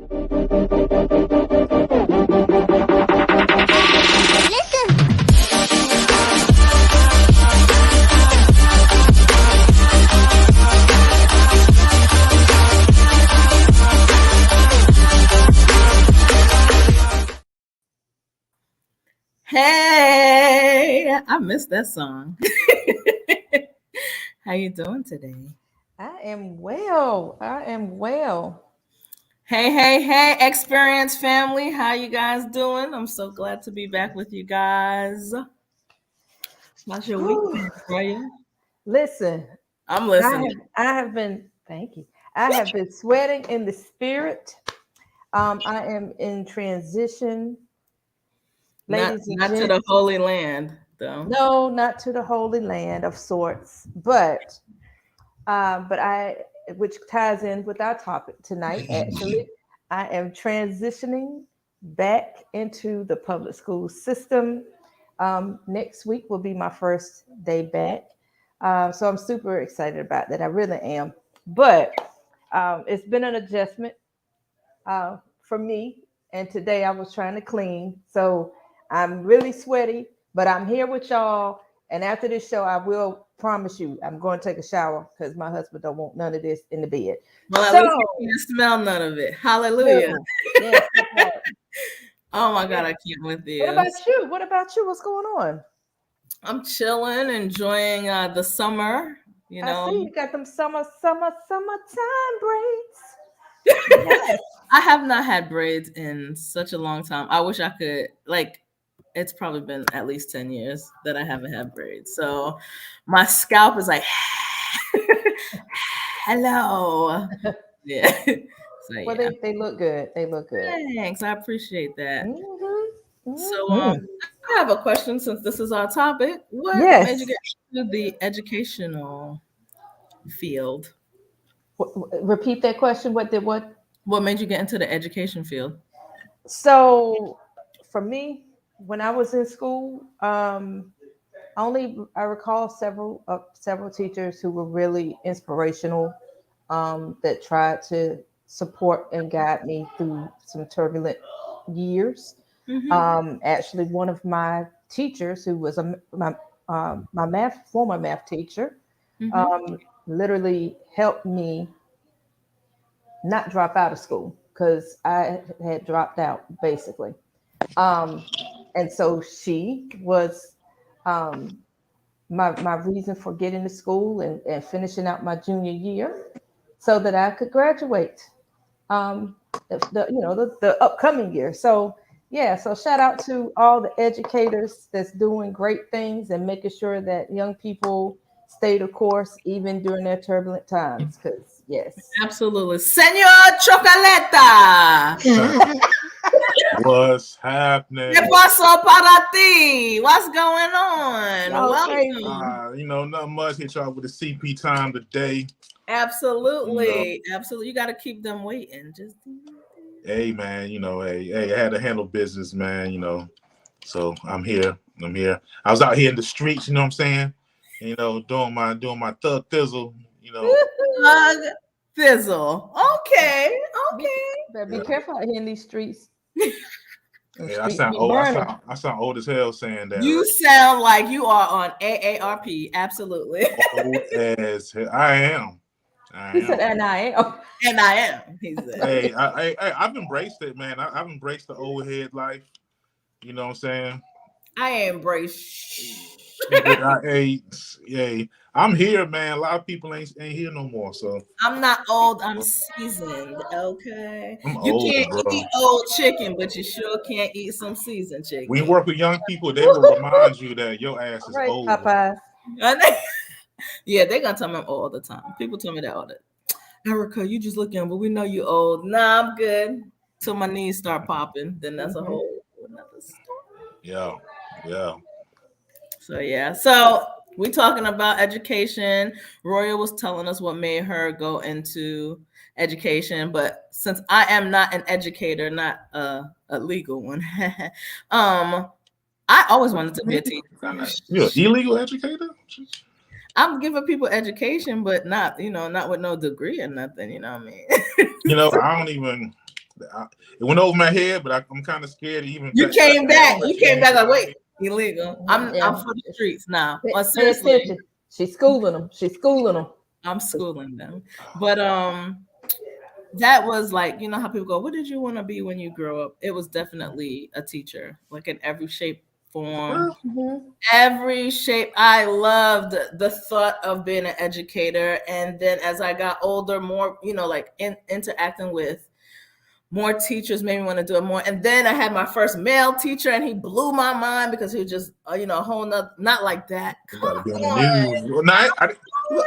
Hey, I missed that song. How you doing today? I am well. I am well. Hey, Experience family. How you guys doing? I'm so glad to be back with you guys. How's your week Whew. been, Raya? Listen, I'm I listening. have I have been thank you. I have been sweating in the spirit. I am in transition, Not ladies and not to the gents. Holy Land, though. No, not to the Holy Land of sorts, but I, which ties in with our topic tonight. Actually, I am transitioning back into the public school system. Next week will be my first day back, so I'm super excited about that. I really am. But it's been an adjustment for me, and today I was trying to clean, so I'm really sweaty. But I'm here with y'all, and after this show, I will promise you I'm going to take a shower because my husband don't want none of this in the bed. Well, at least you So, can't smell none of it. Hallelujah. no, yes, that part. Oh my God, Yes. I can't with What you. about you? What about you? What's going on? I'm chilling, enjoying the summer. You I know, see you got them summertime braids. Yes. I have not had braids in such a long time. I wish I could, like, it's probably been at least 10 years that I haven't had braids. So my scalp is like, hello. Yeah. So, Well, yeah. they look good. They look good. Thanks. I appreciate that. So, Hmm. I have a question since this is our topic. What made you Yes. get into the educational field? Repeat that question. What did what? What made you get into the education field? So for me, when I was in school, only I recall several teachers who were really inspirational, that tried to support and guide me through some turbulent years. Mm-hmm. Actually, one of my teachers, who was my math former math teacher, Mm-hmm. um, literally helped me not drop out of school because I had dropped out basically. Um, and so she was um, my reason for getting to school and finishing out my junior year so that I could graduate um, the upcoming year. So yeah, so shout out to all the educators that's doing great things and making sure that young people stay the course even during their turbulent times. Because yes, Absolutely. Senor Chocoleta. What's ¿Qué happening? pasó para ti? What's going on? y'all crazy. Welcome. Nothing much. Hit y'all with the CP time today. You know, Absolutely. Absolutely. You got to keep them waiting. Just hey man, hey, I had to handle business, man. So I'm here. I was out here in the streets. You know what I'm saying? Doing my thug thizzle. Plug fizzle. Okay. Be, Okay. better be Yeah, careful out here in these streets. The yeah. I streets sound be old. burning. I sound old as hell saying that, You right? sound like you are on AARP. Absolutely. Old as hell. I am. I He said, am. and I am. And I am, he said. I've embraced it, man. I've embraced the old head life. You know what I'm saying? I embrace. Yeah, hey, I'm here, man. A lot of people ain't here no more, so I'm not old, I'm seasoned. Okay. I'm You older, can't bro. eat old chicken, but you sure can't eat some seasoned When you chicken. work with young people, they will remind you that your ass All is right, old. Popeyes. Yeah, they're gonna tell me I'm old all the time. People tell me that all the time. Erica, you just look young, but we know you old. Nah, I'm good. Till my knees start popping, then that's a Hmm. whole another story. Yeah, yeah. So yeah. So we talking about education. Roya was telling us what made her go into education, but since I am not an educator, not a legal one, I always wanted to be a teacher. You're an illegal educator? I'm giving people education, but not with no degree or nothing. You know what I mean? I don't even. It went over my head, but I'm kind of scared to even. You came back. You came back like, wait, Right? illegal. I'm for the streets now. But Pay seriously, attention. She's schooling them. She's schooling them. I'm schooling them. But that was like, you know how people go, what did you want to be when you grow up? It was definitely a teacher, like in every shape, form, every shape. I loved the thought of being an educator. And then as I got older, more, you know, like interacting with more teachers made me want to do it more. And then I had my first male teacher, and he blew my mind because he was just, you know, a whole nother, not like that. You got to Come be on the on. news. Well, no,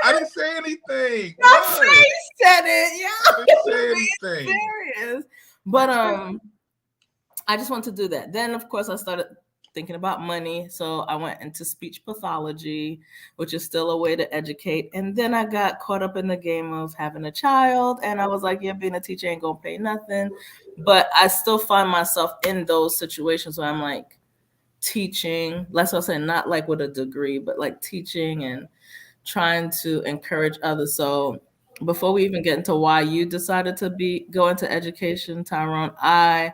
I didn't say anything. My What? face said it. Yeah. I didn't say anything. Serious. But I just want to do that. Then of course I started thinking about money. So I went into speech pathology, which is still a way to educate. And then I got caught up in the game of having a child. And I was like, yeah, being a teacher ain't gonna pay nothing. But I still find myself in those situations where I'm like teaching, let's say not like with a degree, but like teaching and trying to encourage others. So before we even get into why you decided to go into education, Tyrone, I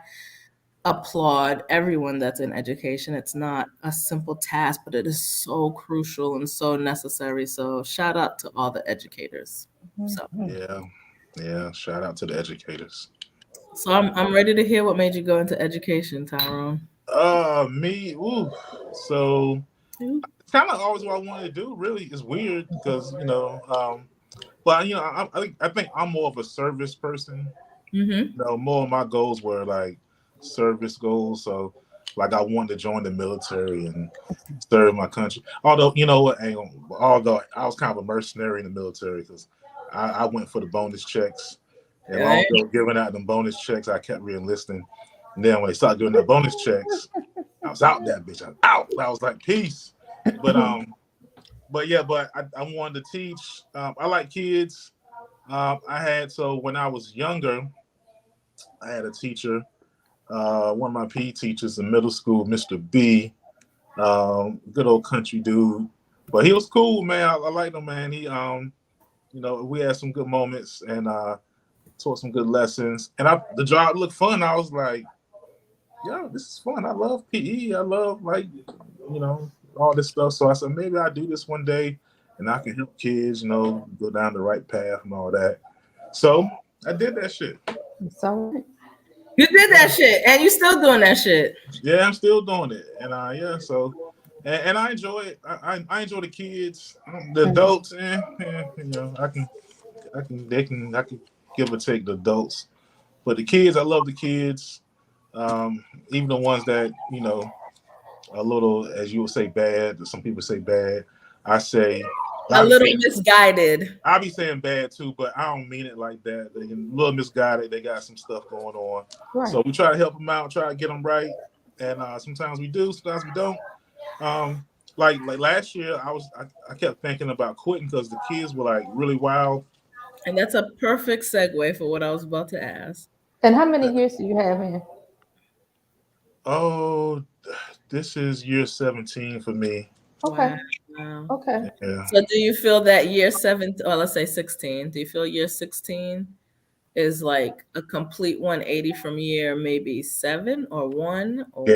applaud everyone that's in education. It's not a simple task, but it is so crucial and so necessary. So shout out to all the educators. So Yeah. Shout out to the educators. So I'm ready to hear what made you go into education, Tyrone. Me. Ooh. So kind of always what I wanted to do. Really, it's weird because but you know, I think I'm more of a service person. You know, more of my goals were like service goals. So like I wanted to join the military and serve my country. Although you know what, although I was kind of a mercenary in the military because I went for the bonus checks. And long as they were giving out them bonus checks, I kept re-enlisting. And then when they started doing the bonus checks, I was out that bitch. I was out. I was like, peace. But I wanted to teach. I like kids. So when I was younger, I had a teacher, one of my PE teachers in middle school, Mr. B, good old country dude. But he was cool, man. I liked him, man. He, we had some good moments and taught some good lessons. And the job looked fun. I was like, yeah, this is fun. I love PE. I love all this stuff. So I said, maybe I'll do this one day and I can help kids, go down the right path and all that. So I did that shit. It's all right. You did that shit and you still doing that shit. Yeah, I'm still doing it. And and I enjoy it. I enjoy the kids, the adults, I can give or take the adults. But the kids, I love the kids. Even the ones that, a little, as you would say, bad. Some people say bad. I say a little misguided. I'll be saying bad too, but I don't mean it like that. They're a little misguided. They got some stuff going on. Right. So we try to help them out, try to get them right. And sometimes we do, sometimes we don't. Like last year, I kept thinking about quitting because the kids were like really wild. And that's a perfect segue for what I was about to ask. And how many years do you have in? Oh, this is year 17 for me. Okay. Wow. Okay. Yeah. So do you feel that year 7, or let's say 16, do you feel year 16 is like a complete 180 from year maybe 7 or 1? Or...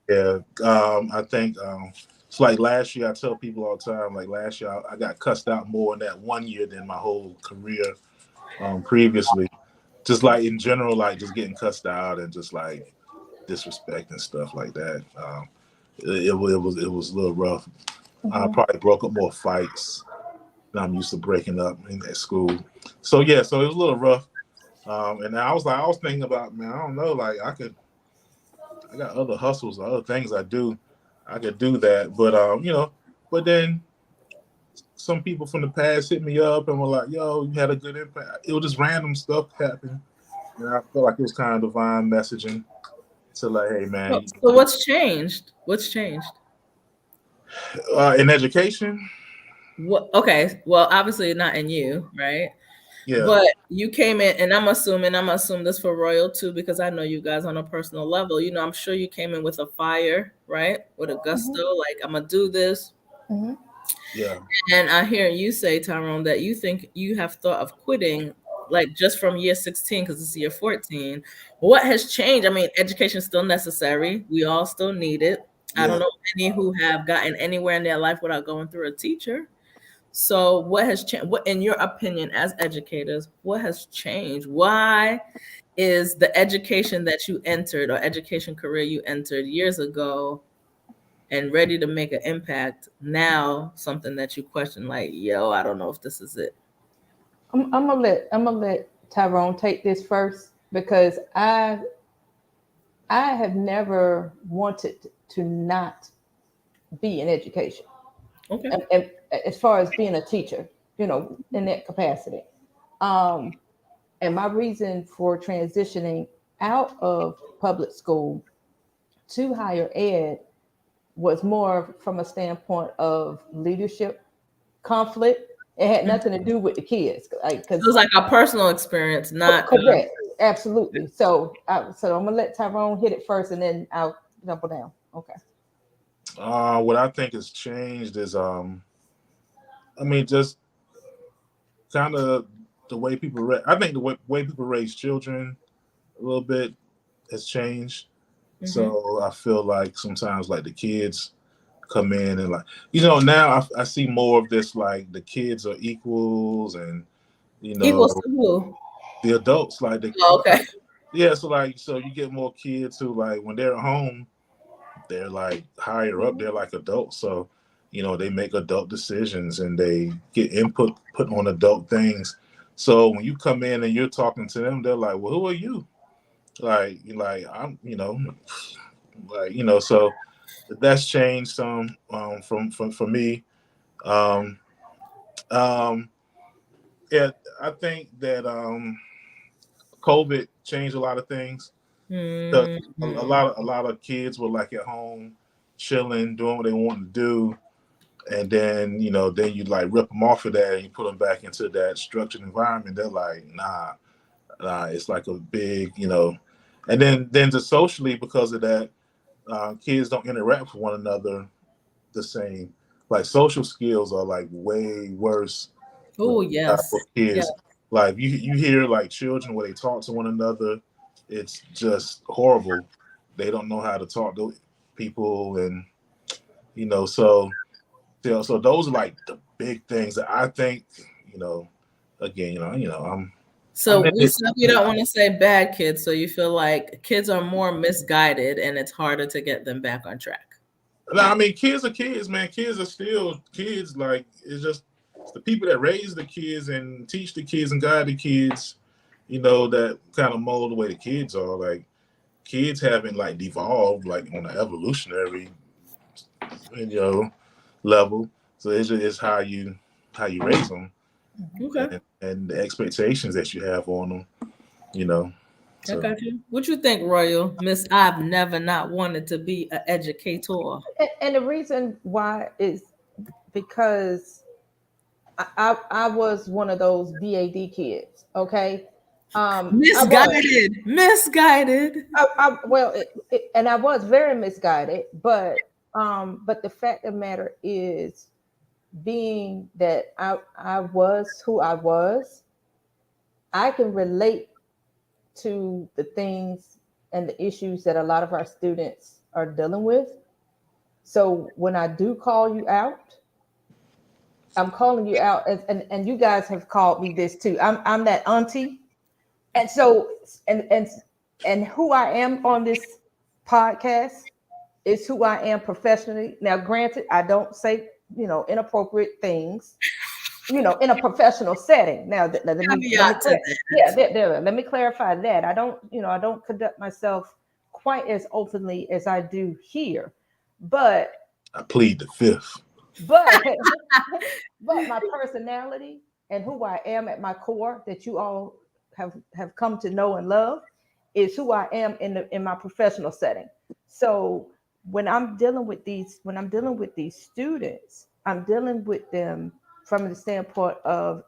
Yeah. I think it's like last year, I tell people all the time, like last year I got cussed out more in that 1 year than my whole career previously. Just like in general, like just getting cussed out and just like disrespect and stuff like that. It was a little rough. I probably broke up more fights than I'm used to breaking up in that school. So it was a little rough. And I was thinking about, man, I don't know, like I got other hustles, other things I do. I could do that, but then some people from the past hit me up and were like, yo, you had a good impact. It was just random stuff happened. And I felt like it was kind of divine messaging to like, hey, man. So what's changed? What's changed? In education? Okay. Well, obviously not in you, right? Yeah. But you came in, and I'm assuming this for Royal too, because I know you guys on a personal level. I'm sure you came in with a fire, right? With a gusto, like I'm gonna do this. Yeah. And I hear you say, Tyrone, that you think you have thought of quitting like just from year 16, because it's year 14, what has changed? I mean, education is still necessary. We all still need it. I don't Yeah. know any who have gotten anywhere in their life without going through a teacher. So what has changed? What, in your opinion, as educators, what has changed? Why is the education that you entered or education career you entered years ago and ready to make an impact now something that you question, like, yo, I don't know if this is it? I'm gonna let Tyrone take this first because I have never wanted to not be in education, Okay. and as far as being a teacher, in that capacity. Um, and my reason for transitioning out of public school to higher ed was more from a standpoint of leadership conflict. It had Mhm. nothing to do with the kids, like So because it's like a personal experience, not correct, absolutely. So I'm gonna let Tyrone hit it first, and then I'll double down. Okay. What I think has changed is, I mean, just kind of the way people. I think the way people raise children a little bit has changed. mm-hmm. So I feel like sometimes like the kids come in and like now I see more of this, like the kids are equals, and you know Equals to who? the adults like the Oh, okay. yeah. So you get more kids who, like, when they're at home, they're like higher up, they're like adults. So they make adult decisions and they get input put on adult things. So when you come in and you're talking to them, they're like, well, who are you? Like you're like, I'm like so that's changed some, from for me. um um yeah, I think that COVID changed a lot of things. So Mm-hmm. a lot of kids were like at home chilling, doing what they want to do, and then then you like rip them off of that and you put them back into that structured environment. They're like, nah. It's like a big, and then just socially, because of that, kids don't interact with one another the same. Like social skills are like way worse with, Oh, yes. with Yeah. kids. Like you hear like children where they talk to one another, it's just horrible. They don't know how to talk to people, and so so those are like the big things that I think. You know, again, I'm So in we it. said we don't want to say bad kids, so you feel like kids are more misguided and it's harder to get them back on track. No, I mean, kids are kids, man. Kids are still kids. Like, it's the people that raise the kids and teach the kids and guide the kids, that kind of mold the way the kids are. Like, kids haven't like devolved like on an evolutionary, you know, level. So it's how you raise them, Okay. and the expectations that you have on them. You know, I so got you. What you think, Royal? Miss, I've never not wanted to be an educator. And the reason why is because I was one of those BAD kids. Okay. I was. Misguided. Misguided. Well, and I was very misguided, but the fact of the matter is, being that I was who I was, I can relate to the things and the issues that a lot of our students are dealing with. So when I do call you out, I'm calling you out, and you guys have called me this too. I'm that auntie, and so and who I am on this podcast is who I am professionally. Now, granted, I don't say inappropriate things, in a professional setting. Now, let me Caveat to yeah, that. let me clarify that I don't conduct myself quite as openly as I do here, but I plead the fifth. but but my personality and who I am at my core, that you all have come to know and love, is who I am in my professional setting. So when I'm dealing with these students, I'm dealing with them from the standpoint of,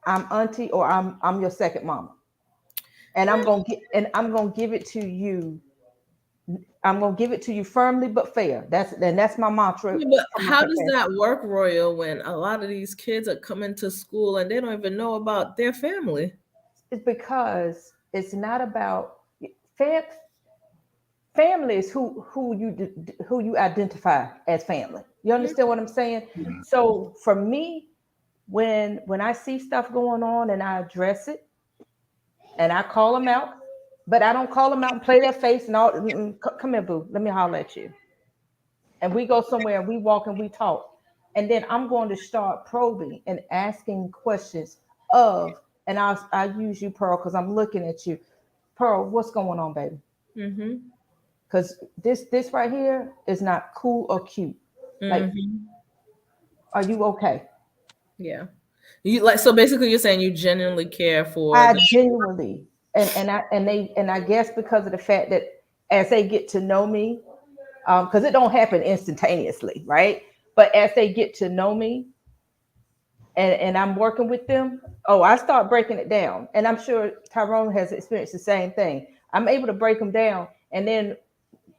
I'm auntie, or I'm your second mama, and I'm gonna give it to you. I'm gonna give it to you firmly but fair. That's my mantra Yeah, but from a how does profession. that work, Royal, when a lot of these kids are coming to school and they don't even know about their family? It's because it's not about fam- families who you identify as family. You understand what I'm saying? Mhm. So for me, when I see stuff going on and I address it and I call them out, but I don't call them out and play their face and all. Come here, boo. Let me holler at you. And we go somewhere and we walk and we talk. And then I'm going to start probing and asking questions of, and I use you, Pearl, because I'm looking at you. Pearl, what's going on, baby? Mm-hmm. Because this right here is not cool or cute. Like, Mm-hmm. are you okay? Yeah. You like so basically you're saying you genuinely care for I the genuinely, and I guess because of the fact that as they get to know me, because it don't happen instantaneously, right? But as they get to know me, and I'm working with them, oh, I start breaking it down. And I'm sure Tyrone has experienced the same thing. I'm able to break them down. And then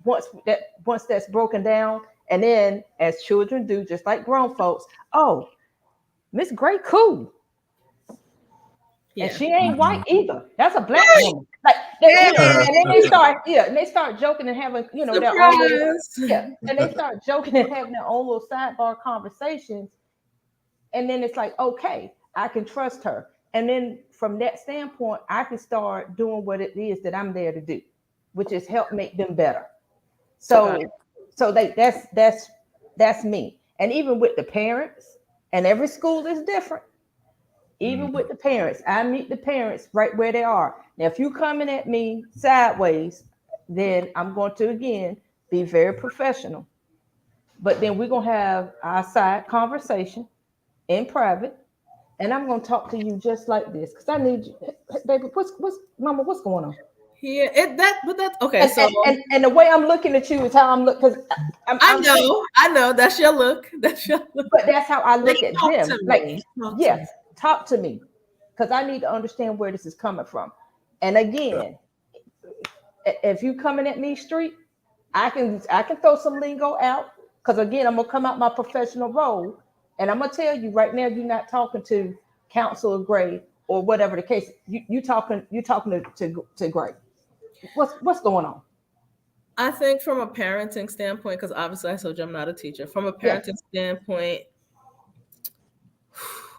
once that's broken down, and then as children do, just like grown folks, oh, Miss Gray cool. And yeah. she ain't white Mhm. either. That's a black woman. Like and then they start, yeah, and they start joking and having, their own little, Surprise. yeah, and they start joking and having their own little sidebar conversations. And then it's like, okay, I can trust her. And then from that standpoint, I can start doing what it is that I'm there to do, which is help make them better. Got So that's me. And even with the parents, and every school is different. Even Mhm. with the parents, I meet the parents right where they are. Now, if you coming at me sideways, then I'm going to again be very professional. But then we're gonna have our side conversation in private, and I'm gonna talk to you just like this because I need you, baby. What's mama? What's going on? yeah, it that but that's okay. And So the way I'm looking at you is how I'm looking because I'm saying, I know that's your look. That's your look. but that's how I Like look at talk them. to Like, me. Talk to me. yes, talk to me because I need to understand where this is coming from. And Yeah. again, if you coming at me street, I can throw some lingo out because again, I'm gonna come out my professional role, and I'm gonna tell you right now, you're not talking to Counselor Gray or whatever the case. You talking to Gray. What's going on? I think from a parenting standpoint, because obviously I told you I'm not a teacher. From a Yes. parenting standpoint,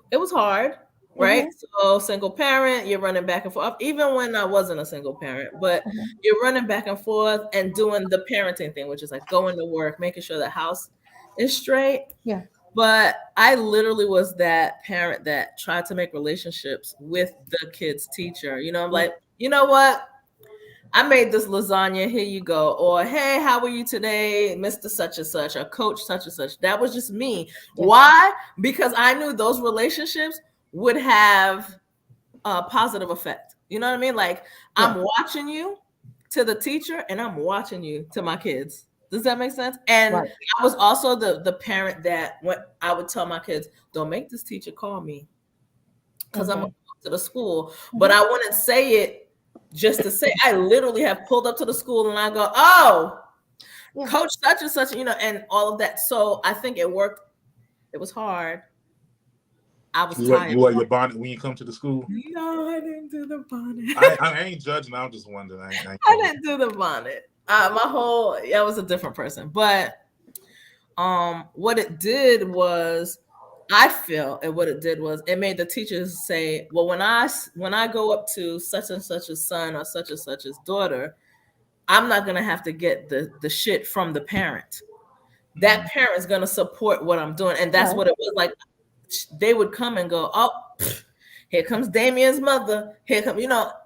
it was hard, right? Mm-hmm. So single parent, you're running back and forth. Even when I wasn't a single parent, but Mm-hmm. you're running back and forth and doing the parenting thing, which is like going to work, making sure the house is straight. Yeah. But I literally was that parent that tried to make relationships with the kid's teacher. I'm Yeah. like, you know what? I made this lasagna. Here you go. Or, hey, how are you today, Mr. Such and Such, or Coach Such and Such? That was just me. Yeah. Why? Because I knew those relationships would have a positive effect. You know what I mean? Like, Yeah. I'm watching you to the teacher and I'm watching you to my kids. Does that make sense? And Right. I was also the parent that when I would tell my kids, don't make this teacher call me because I'm going Mm-hmm. to go to the school. But Mm-hmm. I wouldn't say it just to say. I literally have pulled up to the school and I go, oh, Yeah. Coach such and such, and all of that. So I think it worked. It was hard. I was tired. You wear your bonnet when you come to the school. No, I didn't do the bonnet. I ain't judging. I'm just wondering. I ain't I didn't do the bonnet. My whole I was a different person. But what it did was I feel and what it did was it made the teachers say, well, when I go up to such and such a son or such and such as daughter, I'm not gonna have to get the shit from the parent. That Mhm. parent's gonna support what I'm doing. And that's Right. what it was like. They would come and go, oh, here comes Damien's mother. Here come,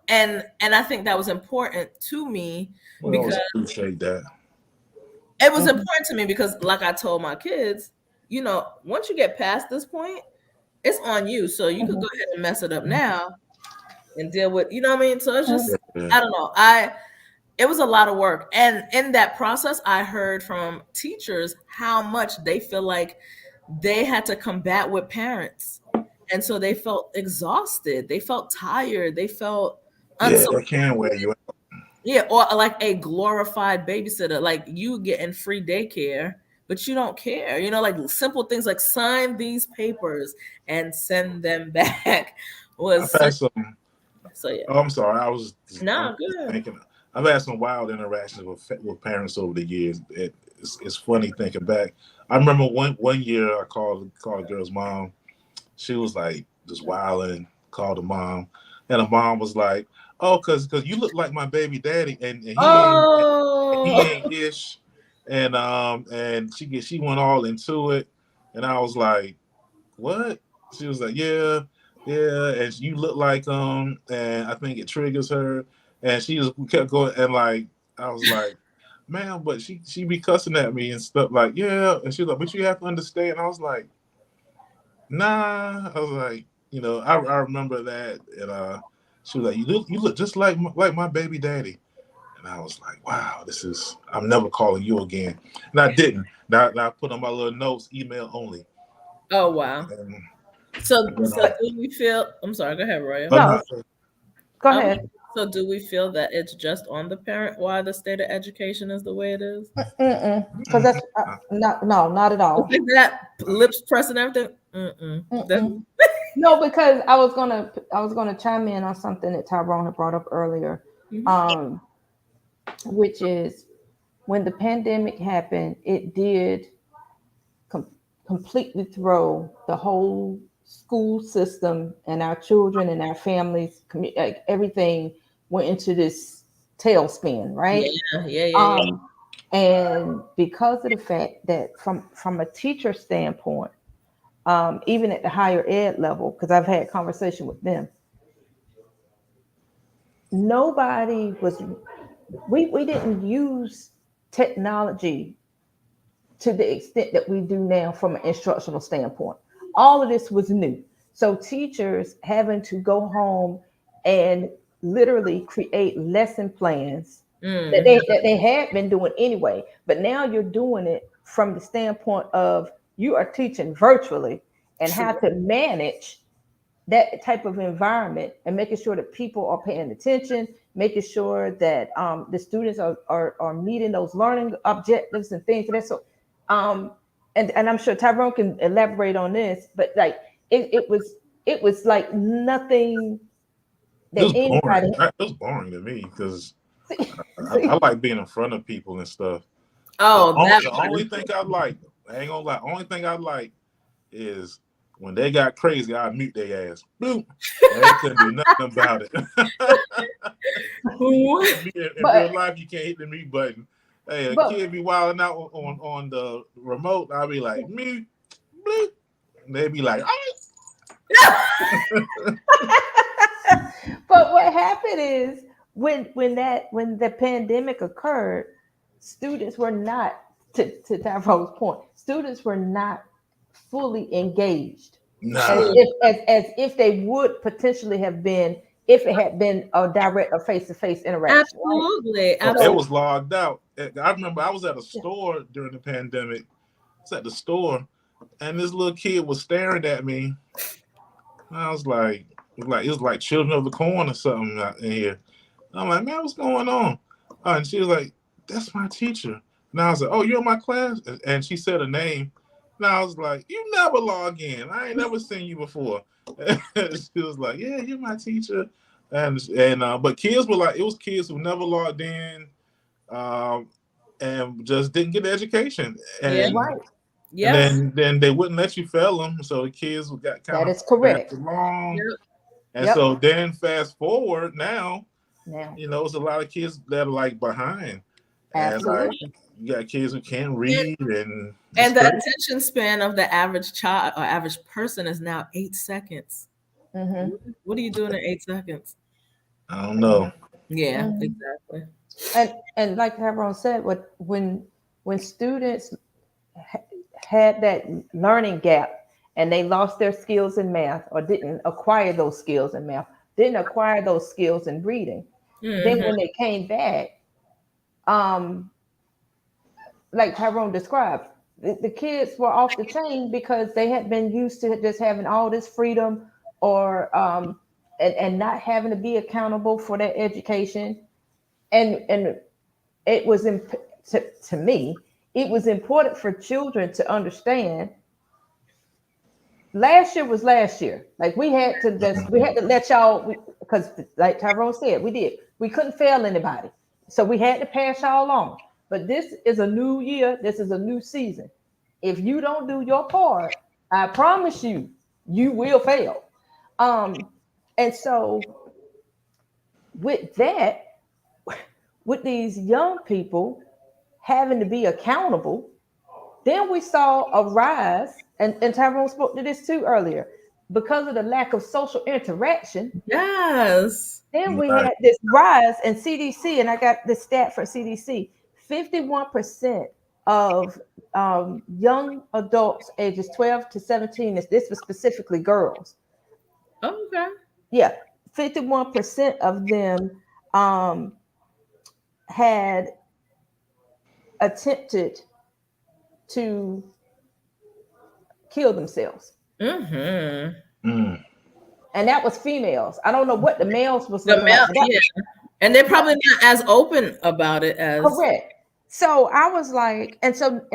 and I think that was important to me We because always appreciate that. it was Mm-hmm. important to me because like I told my kids, once you get past this point, it's on you. So you could Mm-hmm. go ahead and mess it up now and deal with, you know what I mean? So it's Mm-hmm. just, Yeah. I don't know. It was a lot of work. And in that process, I heard from teachers how much they feel like they had to combat with parents. And so they felt exhausted. They felt tired. They felt Yeah, unsupported. that can wear you out. Yeah, or like a glorified babysitter, like you getting free daycare, but you don't care. Like simple things like sign these papers and send them back was I've had such. some So yeah. Oh, I'm sorry. I'm No, just good. thinking. I've had some wild interactions with parents over the years. It's funny thinking back. I remember one year I called a girl's mom. She was like just wilding. Called the mom, and the mom was like, "Oh, cause you look like my baby daddy, and he Oh, ain't ish." And she went all into it, and I was like, "What?" She was like, "Yeah, yeah," and you look like and I think it triggers her, and she just kept going, and like I was like, "Man," but she be cussing at me and stuff like, "Yeah," and she was like, "But you have to understand." I was like, "Nah," I was like, I remember that, and she was like, "You look just like my baby daddy." And I was like, wow, I'm never calling you again. And I didn't. Now I put on my little notes, email only. oh wow. And, So, and, so do we feel? I'm sorry. Go ahead, Roya. No, not, go Um, ahead. so, do we feel that it's just on the parent why the state of education is the way it is? Because that's not, no, not at all. Like that, lips pressing everything. Mm-mm. That, Mm-mm. No, because I was gonna chime in on something that Tyrone had brought up earlier, mhm. um, which is when the pandemic happened, it did com- completely throw the whole school system and our children and our families, like everything went into this tailspin, Yeah, right? yeah, yeah, yeah. Um, and because of the fact that from a teacher standpoint, even at the higher ed level, because I've had conversation with them, nobody was we didn't use technology to the extent that we do now from an instructional standpoint. All of this was new. So teachers having to go home and literally create lesson plans that Mm. they had been doing anyway, but now you're doing it from the standpoint of you are teaching virtually and how True. to manage that type of environment and making sure that people are paying attention, making sure that the students are meeting those learning objectives and things of that sort. Um, and I'm sure Tyrone can elaborate on this, but like it was like nothing it that was boring. anybody It was boring to me because see, I like being in front of people and stuff. The Oh, only, that the part only is. thing I like, I ain't gonna lie, only thing I like is when they got crazy, I mute their ass. Boom. They couldn't do nothing about it. In but real life, you can't hit the mute button. Hey, a but kid be wilding out on the remote. I'll be like, mute, bleep. And they be like, but what happened is when the pandemic occurred, students were not to Tyrone's point, students were not fully engaged as nah. True. if as if they would potentially have been if it had been a direct or face-to-face interaction, right? Absolutely. Oh, it So was logged out. I remember I was at a store during the pandemic. I was at the store, and this little kid was staring at me. I was like, it was like Children of the Corn or something out in here. I'm like, man, what's going on? And she was like, that's my teacher. And I was like, oh, you're in my class? And she said a name. And I was like, you never log in. I ain't never seen you before. And she was like, yeah, you're my teacher. And but kids were like, it was kids who never logged in, um, and just didn't get the education. Yeah. right, And Yep. then they wouldn't let you fail them. So the kids got kind that of is passed correct. along. Yep. And Yep. so then fast forward now, Now, it's a lot of kids that are like behind, and like absolutely. you got kids who can't And, read, and it's and the crazy. attention span of the average child or average person is now 8 seconds. Hmm. What are you doing in 8 seconds? I don't know. Yeah, Hmm. exactly. And like Tyrone said, when students had that learning gap and they lost their skills in math or didn't acquire those skills in math, didn't acquire those skills in reading, then Hmm. when they came back, um, like Tyrone described, the kids were off the chain because they had been used to just having all this freedom or and not having to be accountable for their education. And it was to me, it was important for children to understand last year was last year. Like we had to let y'all, because like Tyrone said, we couldn't fail anybody, so we had to pass y'all on. But this is a new year. This is a new season. If you don't do your part, I promise you, you will fail. Um, and so with that, with these young people having to be accountable, then we saw a rise, and Tyrone spoke to this too earlier, because of the lack of social interaction. Yes. Then we Right. had this rise in CDC, and I got this stat for CDC: 51% of young adults ages 12 to 17. This was specifically girls. Okay. Yeah, 51% of them um, had attempted to kill themselves. Mm-hmm. Mm. And that was females. I don't know what the males was The looking like, male, but that yeah. was And they're probably not as open about it as. correct. So I was like, and so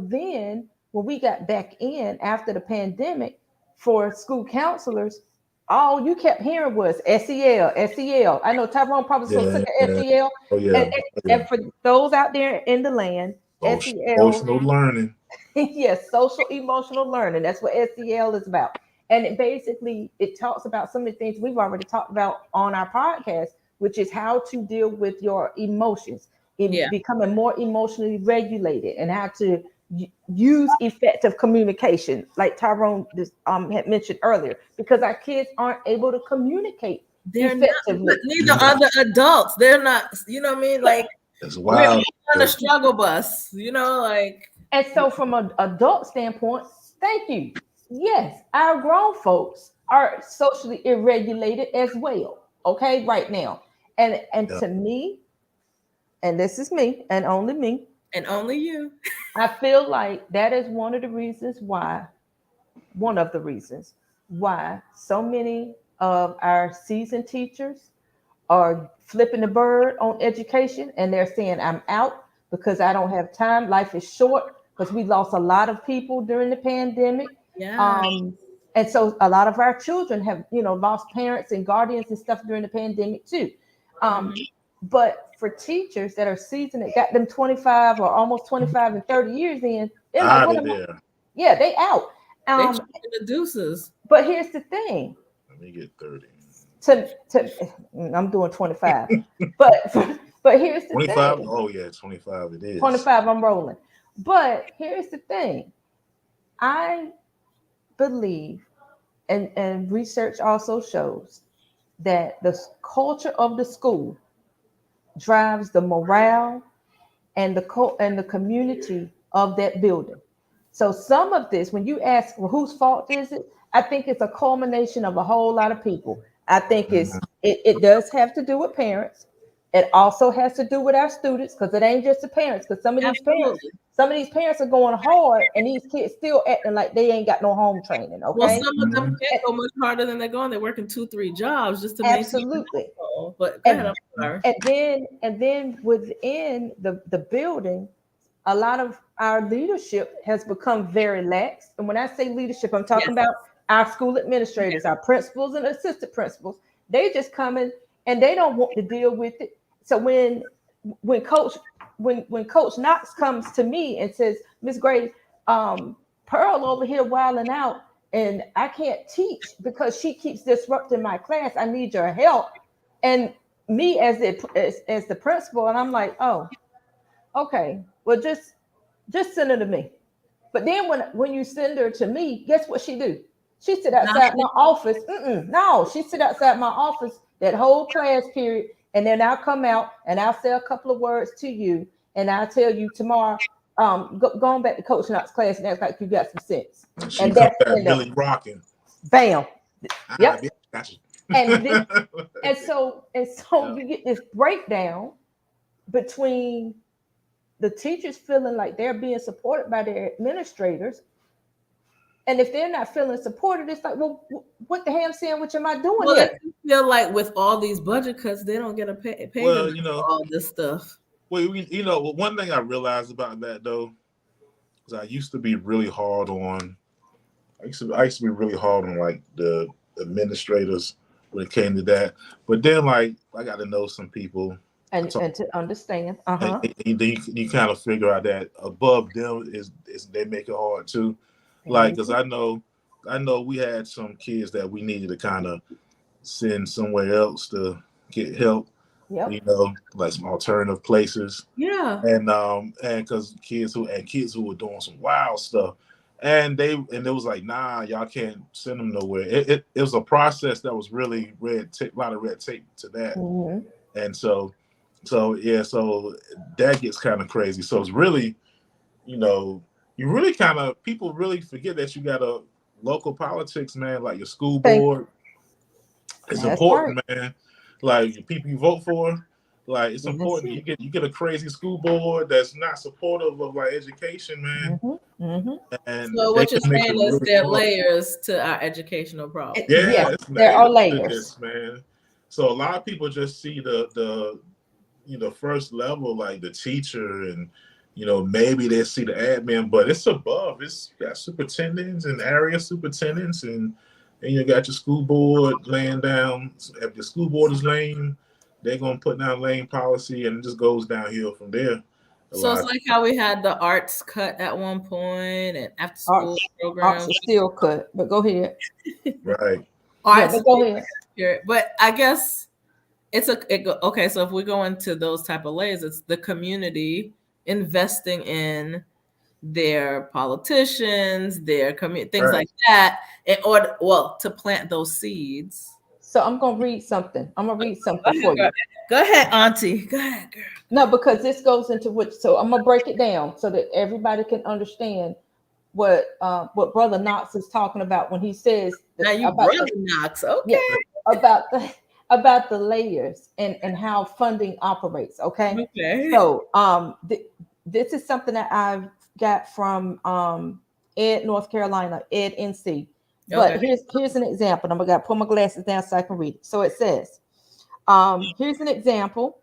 then when we got back in after the pandemic for school counselors, all you kept hearing was SEL, SEL. I know Tyrone probably so sick Yeah, of yeah. SEL. Oh yeah. And, Oh, yeah. and for those out there in the land, SEL, Emotional learning. yes, social emotional learning. That's what SEL is about. And it talks about some of the things we've already talked about on our podcast, which is how to deal with your emotions, in Yeah. becoming more emotionally regulated, and how to use effective communication, like Tyrone had mentioned earlier, because our kids aren't able to communicate They're not, but effectively. neither are the adults. They're not, you know what I mean? Like, It's we're wild. on the struggle bus, like. And so, from an adult standpoint, thank you. Yes, our grown folks are socially irregulated as well. Okay, right now, and Yeah. to me, and this is me and only me, And only you. I feel like that is one of the reasons why so many of our seasoned teachers are flipping the bird on education, and they're saying, I'm out because I don't have time. Life is short, because we lost a lot of people during the pandemic. Yeah. Um, and so a lot of our children have, lost parents and guardians and stuff during the pandemic too. Um, Mhm. but for teachers that are seasoned, that got them 25 or almost 25 and 30 years in, they're like, Out what of am I? there. Yeah, they out. They Um, choosing the deuces. but here's the thing. Let me get 30. To I'm doing 25, but but here's the 25? thing. Oh yeah, 25 it is. 25, I'm rolling. But here's the thing. I believe, and research also shows, that the culture of the school drives the morale and the community of that building. So some of this, when you ask, well, whose fault is it? I think it's a culmination of a whole lot of people. I think Mhm. it does have to do with parents. It also has to do with our students, because it ain't just the parents. Because Absolutely. some of these parents are going hard, and these kids still acting like they ain't got no home training. Well, Okay, some of them Mhm. can't go much harder than they're going. They're working 2, 3 jobs just to maintain the absolutely. household. But go ahead, And I'm sorry. and then within the building, a lot of our leadership has become very lax. And when I say leadership, I'm talking Yes. about our school administrators, our principals and assistant principals. They just come in and they don't want to deal with it. So when coach when Coach Knox comes to me and says, Miss Grady, Pearl over here wilding out, and I can't teach because she keeps disrupting my class. I need your help. And me as the principal, and I'm like, oh, okay, well, just send her to me. But then when you send her to me, guess what she do? She sit outside my Nothing. office. No, she sit outside my office that whole class period, and then I'll come out and I'll say a couple of words to you, and I'll tell you tomorrow, going back to Coach Knox class and act like you got some sense. And she And come that's the back end of it. Billy rocking. Bam. Ah, Yep. bitch, got you. And this, and so Yeah. you get this breakdown between the teachers feeling like they're being supported by their administrators. And if they're not feeling supported, it's like, well, what the ham sandwich am I doing Well, they here? feel like with all these budget cuts, they don't get paid Well, enough for all this stuff. well, one thing I realized about that though is I used to be really hard on I used to be really hard on like the administrators when it came to that. But then like I got to know some people. I And to understand. Uh-huh. and then you kind of figure out that above them is they make it hard too. Like, because Mhm. I know we had some kids that we needed to kind of send somewhere else to get help. Yep. You know, like some alternative places, Yeah. and because kids who were doing some wild stuff, and it was like, nah, y'all can't send them nowhere. It was a process that was really red tape, a lot of red tape to that, Hmm. and so that gets kind of crazy. So it's really, you know, you really kind of people really forget that you got a local politics, man, like your school Thank board. It's That's right. important, man. Like the people you vote for, like it's That's important. it. You get a crazy school board that's not supportive of like education, man, Hmm. Hmm. and So they what you're can make it saying is really there are hard. layers to our educational problem. Yeah, Yes, it's there are layers to layers. this, man. So a lot of people just see the first level, like the teacher, and maybe they see the admin, but it's above. It's got superintendents and area superintendents, and you got your school board laying down. If the school board is lame, they're gonna put down lane policy, and it just goes downhill from there. A So it's lot, like how we had the arts cut at one point and after school Arts, arts programs. are still cut, but go ahead. right? Yeah, Arts, but go ahead. but I guess okay. So if we go into those type of layers, it's the community investing in their politicians, their things Right. like that, in order, well, to plant those seeds. So I'm gonna read something. I'm gonna read Go something ahead, for girl. you. Go ahead, Auntie. Go ahead, girl. No, because this goes into which. So I'm gonna break it down so that everybody can understand what Brother Knox is talking about when he says Now you about brother Knox. yeah, Okay. about the about the layers and how funding operates. Okay, Okay. so this is something that I've got from Ed, North Carolina, Ed NC. But Okay. here's an example. I'm gonna pull my glasses down so I can read it. So it says, here's an example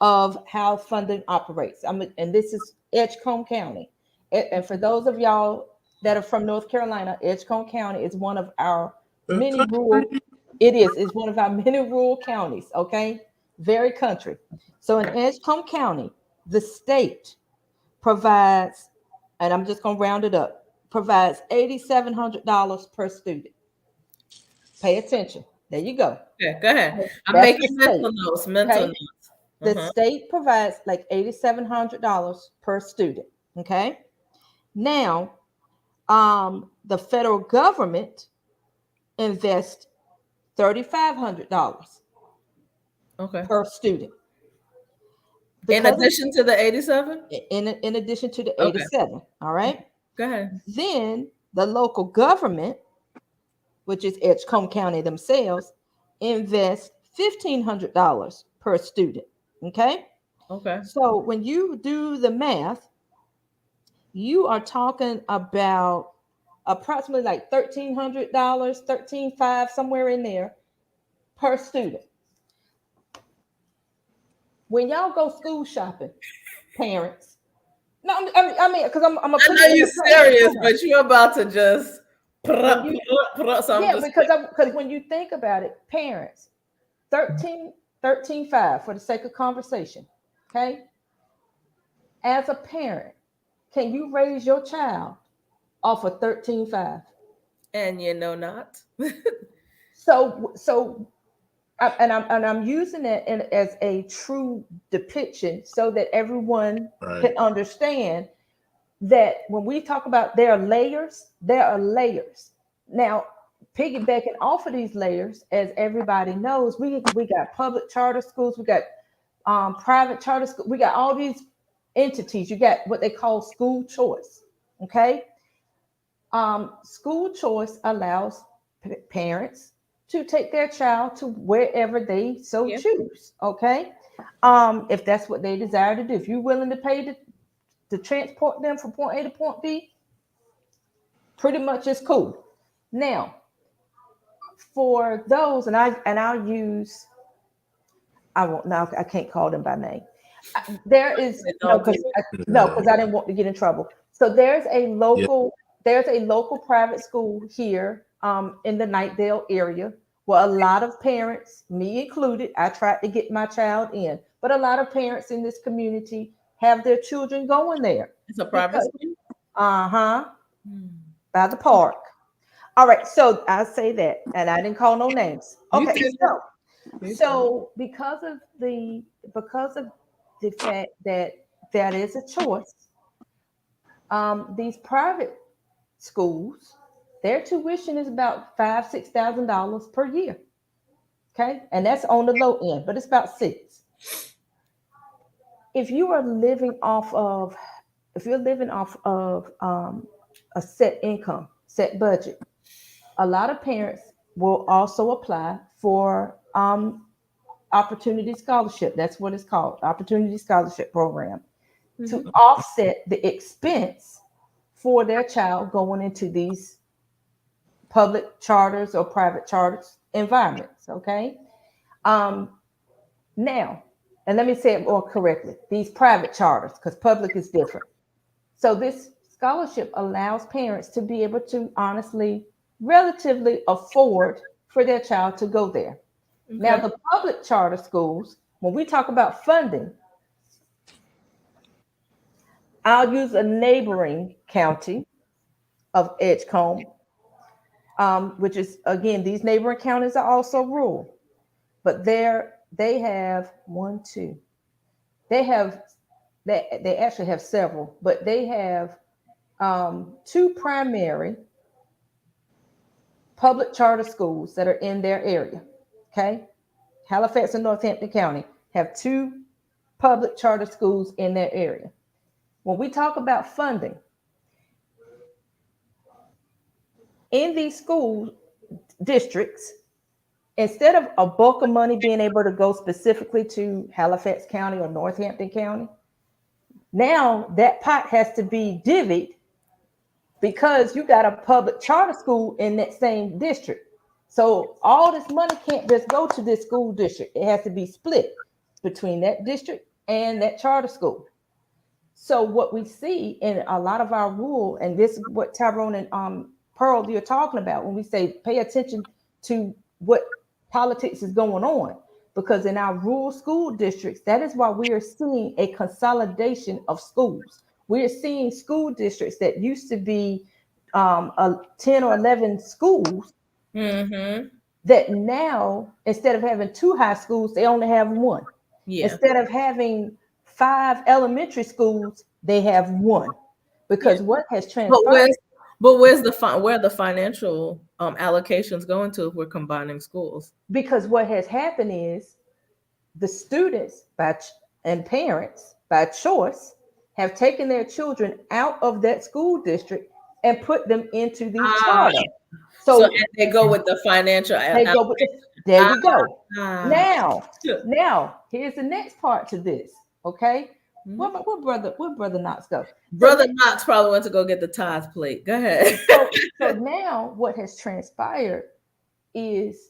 of how funding operates. And this is Edgecombe County. And for those of y'all that are from North Carolina, Edgecombe County is one of our The many rural. country. It's one of our many rural counties. Okay, very country. So in Edgecombe County, the state provides, and I'm just gonna round it up, provides $8,700 per student. Pay attention. There you go. Okay. Go ahead. I'm That's the making state. mental notes. Mental Okay. notes. The Uh-huh. state provides like $8,700 per student. Okay. Now, the federal government invests $3,500 Okay. per student In because addition to the 87? in addition to the Okay. 87. All right. Go ahead. Then the local government, which is Edgecombe County themselves, invest $1,500 per student. Okay. Okay. So when you do the math, you are talking about approximately like $1,300, 13,500, somewhere in there per student. When y'all go school shopping, parents, no, I mean, because I'm gonna I put know it in you're the serious, hold on. but you're about to just When you so I'm yeah, just because when you think about it, parents, 13,500 for the sake of conversation. Okay, as a parent, can you raise your child off of 13,500? and you know not. So I'm using it as a true depiction so that everyone Right. can understand that when we talk about there are layers, there are layers. Now, piggybacking off of these layers, as everybody knows, we got public charter schools, we got private charter schools, we got all these entities. You got what they call school choice. Okay, school choice allows parents to take their child to wherever they so Yeah. choose. Okay, if that's what they desire to do, if you're willing to pay to transport them from point A to point B, pretty much it's cool. Now, for those, I'll use, I won't now, I can't call them by name. There is no, Don't do because it. no, Yeah. because I didn't want to get in trouble. So there's a Yeah. local there's a local private school here in the Nightdale area where a lot of parents, me included, I tried to get my child in, but a lot of parents in this community have their children going there It's a private because, school. uh-huh, Hmm. by the park. All right, so I say that, and I didn't call no names. You Okay, did. You did. so because of the fact that that is a choice, these private schools, their tuition is about $5,000-6,000 per year. Okay, and that's on the low end, but it's about six. If you are living off of, if you're living off of a set income, set budget, a lot of parents will also apply for opportunity scholarship. That's what it's called, opportunity scholarship program, to Mhm. offset the expense for their child going into these public charters or private charters environments. Okay. Um, now, and let me say it more correctly, these private charters, because public is different. So this scholarship allows parents to be able to honestly, relatively afford for their child to go there. Now, Okay. the public charter schools, when we talk about funding, I'll use a neighboring county of Edgecombe, which is, again, these neighboring counties are also rural, but they have one, two, they have, they actually have several, but they have two primary public charter schools that are in their area. Okay. Halifax and Northampton County have two public charter schools in their area. When we talk about funding, in these school districts, instead of a bulk of money being able to go specifically to Halifax County or Northampton County, now that pot has to be divvied because you got a public charter school in that same district. So all this money can't just go to this school district. It has to be split between that district and that charter school. So what we see in a lot of our rural, and this is what Tyrone and Pearl you're talking about when we say pay attention to what politics is going on, because in our rural school districts, that is why we are seeing a consolidation of schools. We are seeing school districts that used to be 10 or 11 schools Mm-hmm. that now, instead of having two high schools, they only have one. Yeah. Instead of having five elementary schools, they have one. Yeah. Because what has But transpired, where's the where the financial allocations going to if we're combining schools? because what has happened is the students and parents by choice have taken their children out of that school district and put them into these Ah, charter. so So and they go with the financial they go with there ah, you go. ah. Now, here's the next part to this. Okay. Mhm. Where brother Knox go? So Brother Knox probably went to go get the tithe plate. Go ahead. so now what has transpired is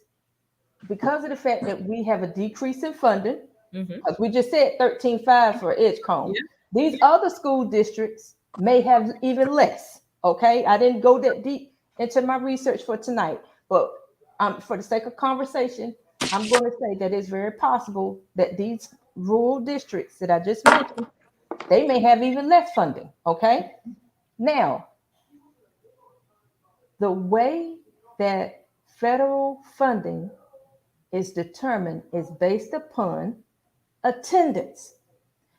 because of the fact that we have a decrease in funding, Hmm. because we just said 13.5 for Edgecombe. Yeah. These other school districts may have even less. Okay, I didn't go that deep into my research for tonight, but for the sake of conversation, I'm going to say that it's very possible that these rural districts that I just mentioned, they may have even less funding. Okay, now the way that federal funding is determined is based upon attendance.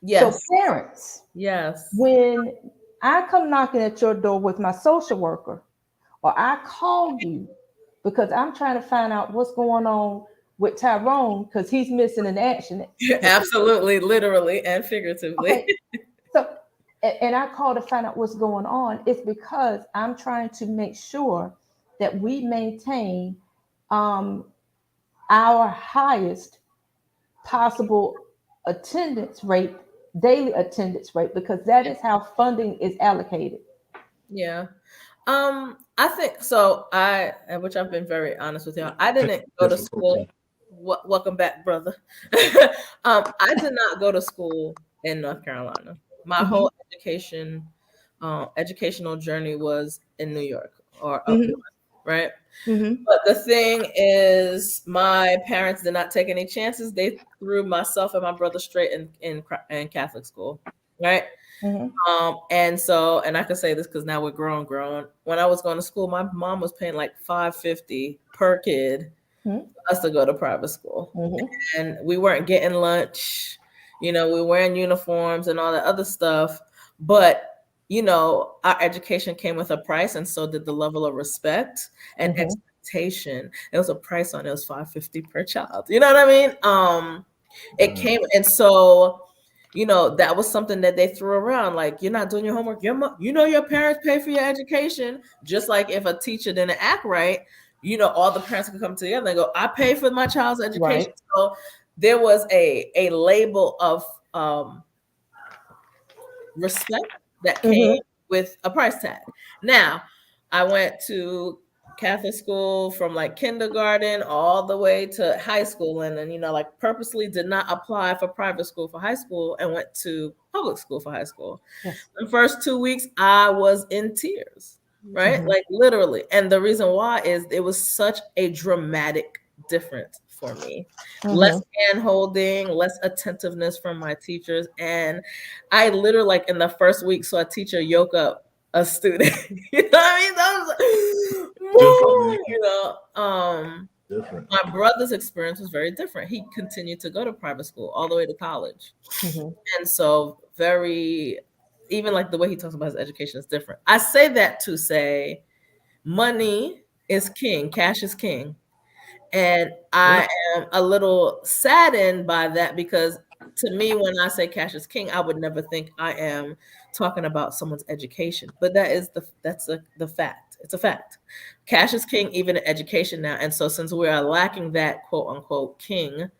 So Yes. parents, Yes. when I come knocking at your door with my social worker, or I call you because I'm trying to find out what's going on with Tyrone because he's missing in action. Absolutely, literally and figuratively. Okay, so and I call to find out what's going on. It's because I'm trying to make sure that we maintain um, our highest possible attendance rate, daily attendance rate, because that is how funding is allocated. Yeah. I think so. Which I've been very honest with y'all. I Take didn't go to school. difficulty. Welcome back, brother. I did not go to school in North Carolina. My Mhm. whole education educational journey was in New York or up Mm-hmm. north, right? Mm-hmm. But the thing is, my parents did not take any chances. They threw myself and my brother straight in Catholic school, right? Mm-hmm. And so, and I can say this because now we're grown. When I was going to school, my mom was paying like $550 per kid for us to go to private school, Mm-hmm. and we weren't getting lunch. We were wearing uniforms and all that other stuff, but our education came with a price, and so did the level of respect and Mm-hmm. expectation. It was a price on it. It was $550 per child. You know what I mean? It came, and so that was something that they threw around. Like, you're not doing your homework. Your parents pay for your education. Just like if a teacher didn't act right, all the parents could come together and go, I pay for my child's education. Right. So there was a label of respect that came Mm-hmm. with a price tag. Now, I went to Catholic school from like kindergarten all the way to high school, and then like purposely did not apply for private school for high school and went to public school for high school. Yes. The first 2 weeks I was in tears, right? Mm-hmm. Like literally. And the reason why is it was such a dramatic difference for me. Less Mm-hmm. hand holding, less attentiveness from my teachers. And I literally, like, in the first week, saw a teacher yoke up a student. You know what I mean? That was like, Different, man. Different. my brother's experience was very different. He continued to go to private school all the way to college. Mm-hmm. And so even like the way he talks about his education is different. I say that to say money is king, cash is king. And Yeah. I am a little saddened by that, because to me, when I say cash is king, I would never think I am talking about someone's education. But the fact. It's a fact. Cash is king even in education now. And so since we are lacking that quote unquote king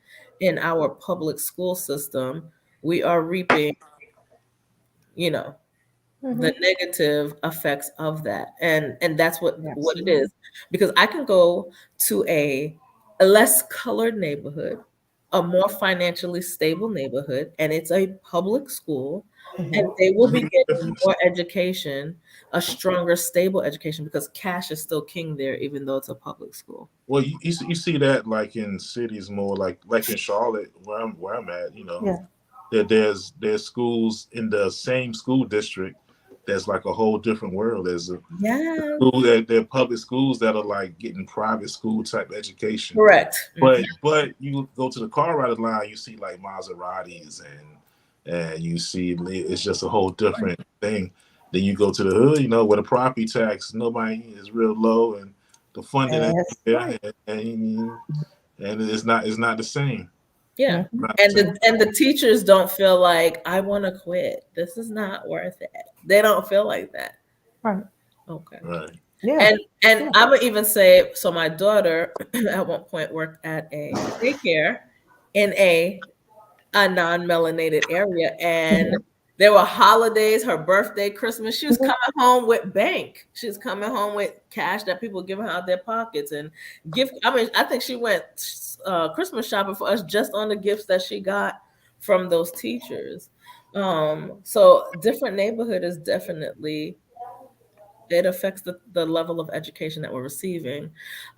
in our public school system, we are reaping, you know, the Mm-hmm. negative effects of that. And that's what it Absolutely. is. Because I can go to a less colored neighborhood, a more financially stable neighborhood, and it's a public school, and Mm-hmm. they will There's a be big getting difference. more education, a stronger, stable education, because cash is still king there, even though it's a public school. Well, you see that like in cities more like in Charlotte where I'm at. Yeah. There's schools in the same school district that's like a whole different world. There's a Yeah, school that there are public schools that are like getting private school type education. correct. Mhm. But you go to the car rider line, you see like Maseratis and you see it's just a whole different thing. Then you go to the hood, where the property tax nobody is real low and the funding ain't That's there, right. and it's not the same. Yeah. Mm-hmm. Not And the same. the teachers don't feel like, I want to quit. This is not worth it. They don't feel like that. Right. Okay. Right. Yeah. And Yeah. I would even say, so my daughter at one point worked at a daycare in a non-melanated area, and Mm-hmm. there were holidays, her birthday, Christmas. She was Mm-hmm. coming home with bank. She was coming home with cash that people were giving her out of their pockets, and gift. I mean, I think she went Christmas shopping for us just on the gifts that she got from those teachers. So different neighborhood is definitely, it affects the level of education that we're receiving.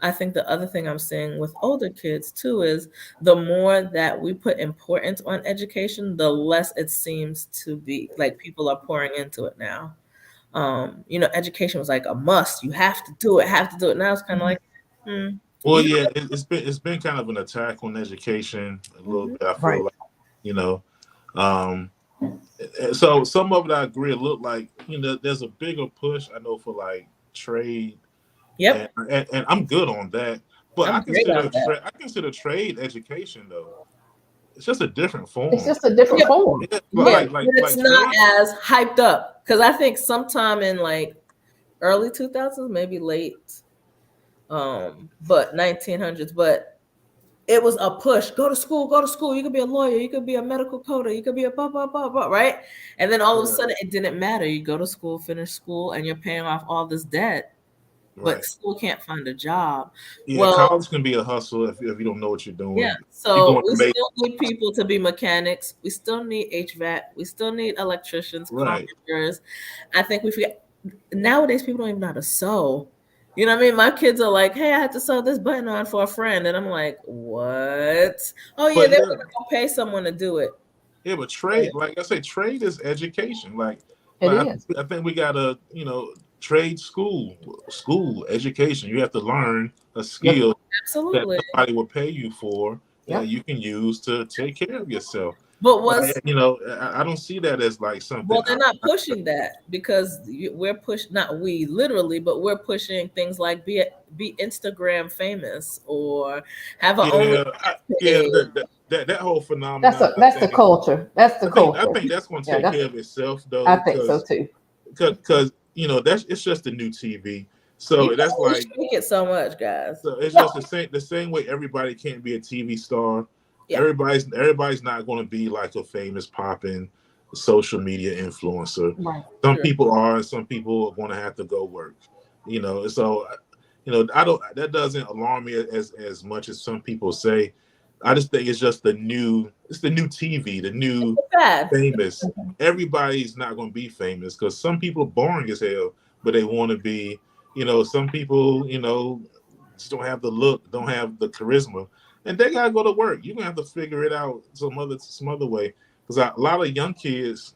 I think the other thing I'm seeing with older kids too is the more that we put importance on education, the less it seems to be like people are pouring into it now. Education was like a must. You have to do it, have to do it. Now it's kind of Mm-hmm. like, hmm, Well, you yeah, it's been kind of an attack on education a little know, bit. I feel Right. like you know. Um, so some of it I agree. It look like there's a bigger push. I know for like trade, and yep, and I'm good on that. But I I'm great consider on that. I consider trade education though. It's just a different It's form. just a different Yeah, form. Yeah, yeah, Right. like but it's not trade. as hyped up, because I think sometime in like early 2000s, maybe late but 1900s, but it was a push. Go to school, you could be a lawyer, you could be a medical coder, you could be a blah blah blah blah, right? And then all of a Yeah. sudden it didn't matter. You go to school, finish school, and you're paying off all this debt, but Right. still can't find a job. Yeah, Well, college can be a hustle if you don't know what you're yeah. doing. You're So going we to make still need people to be mechanics. We still need HVAC. We still need electricians, right. carpenters. I think we forget nowadays people don't even know how to sew. You know what I mean? My kids are like, "Hey, I had to sew this button on for a friend," and I'm like, "What? Oh yeah, But they're yeah, gonna go pay someone to do it." yeah, but trade, like I say, trade is education. It Like is. I think we got a trade school education. You have to learn a Yep. skill that Absolutely. somebody will pay you for that Yep. you can use to take care of yourself. But But was I don't see that as like Well, something. they're not pushing that because we're push not we literally, but we're pushing things like be Instagram famous or have an Yeah, OnlyFans yeah, page. that whole phenomenon. That's the culture. That's the I culture. think that's going to Yeah, take that's care of itself I though, think so too. because that's it's just a new TV. You So can that's only like shrink it so much, guys. so it's just the same way everybody can't be a TV star. Yeah, Everybody's not going to be like a famous popping social media influencer. Right. Some true. people are, and some people are going to have to go work. So I don't. That doesn't alarm me as much as some people say. I just think it's the new TV, the new Bad. famous. Mhm. Everybody's not going to be famous because some people are boring as hell, but they want to be. Some people, just don't have the look, don't have the charisma, and they gotta go to work. You're gonna have to figure it out some other way. Because a lot of young kids,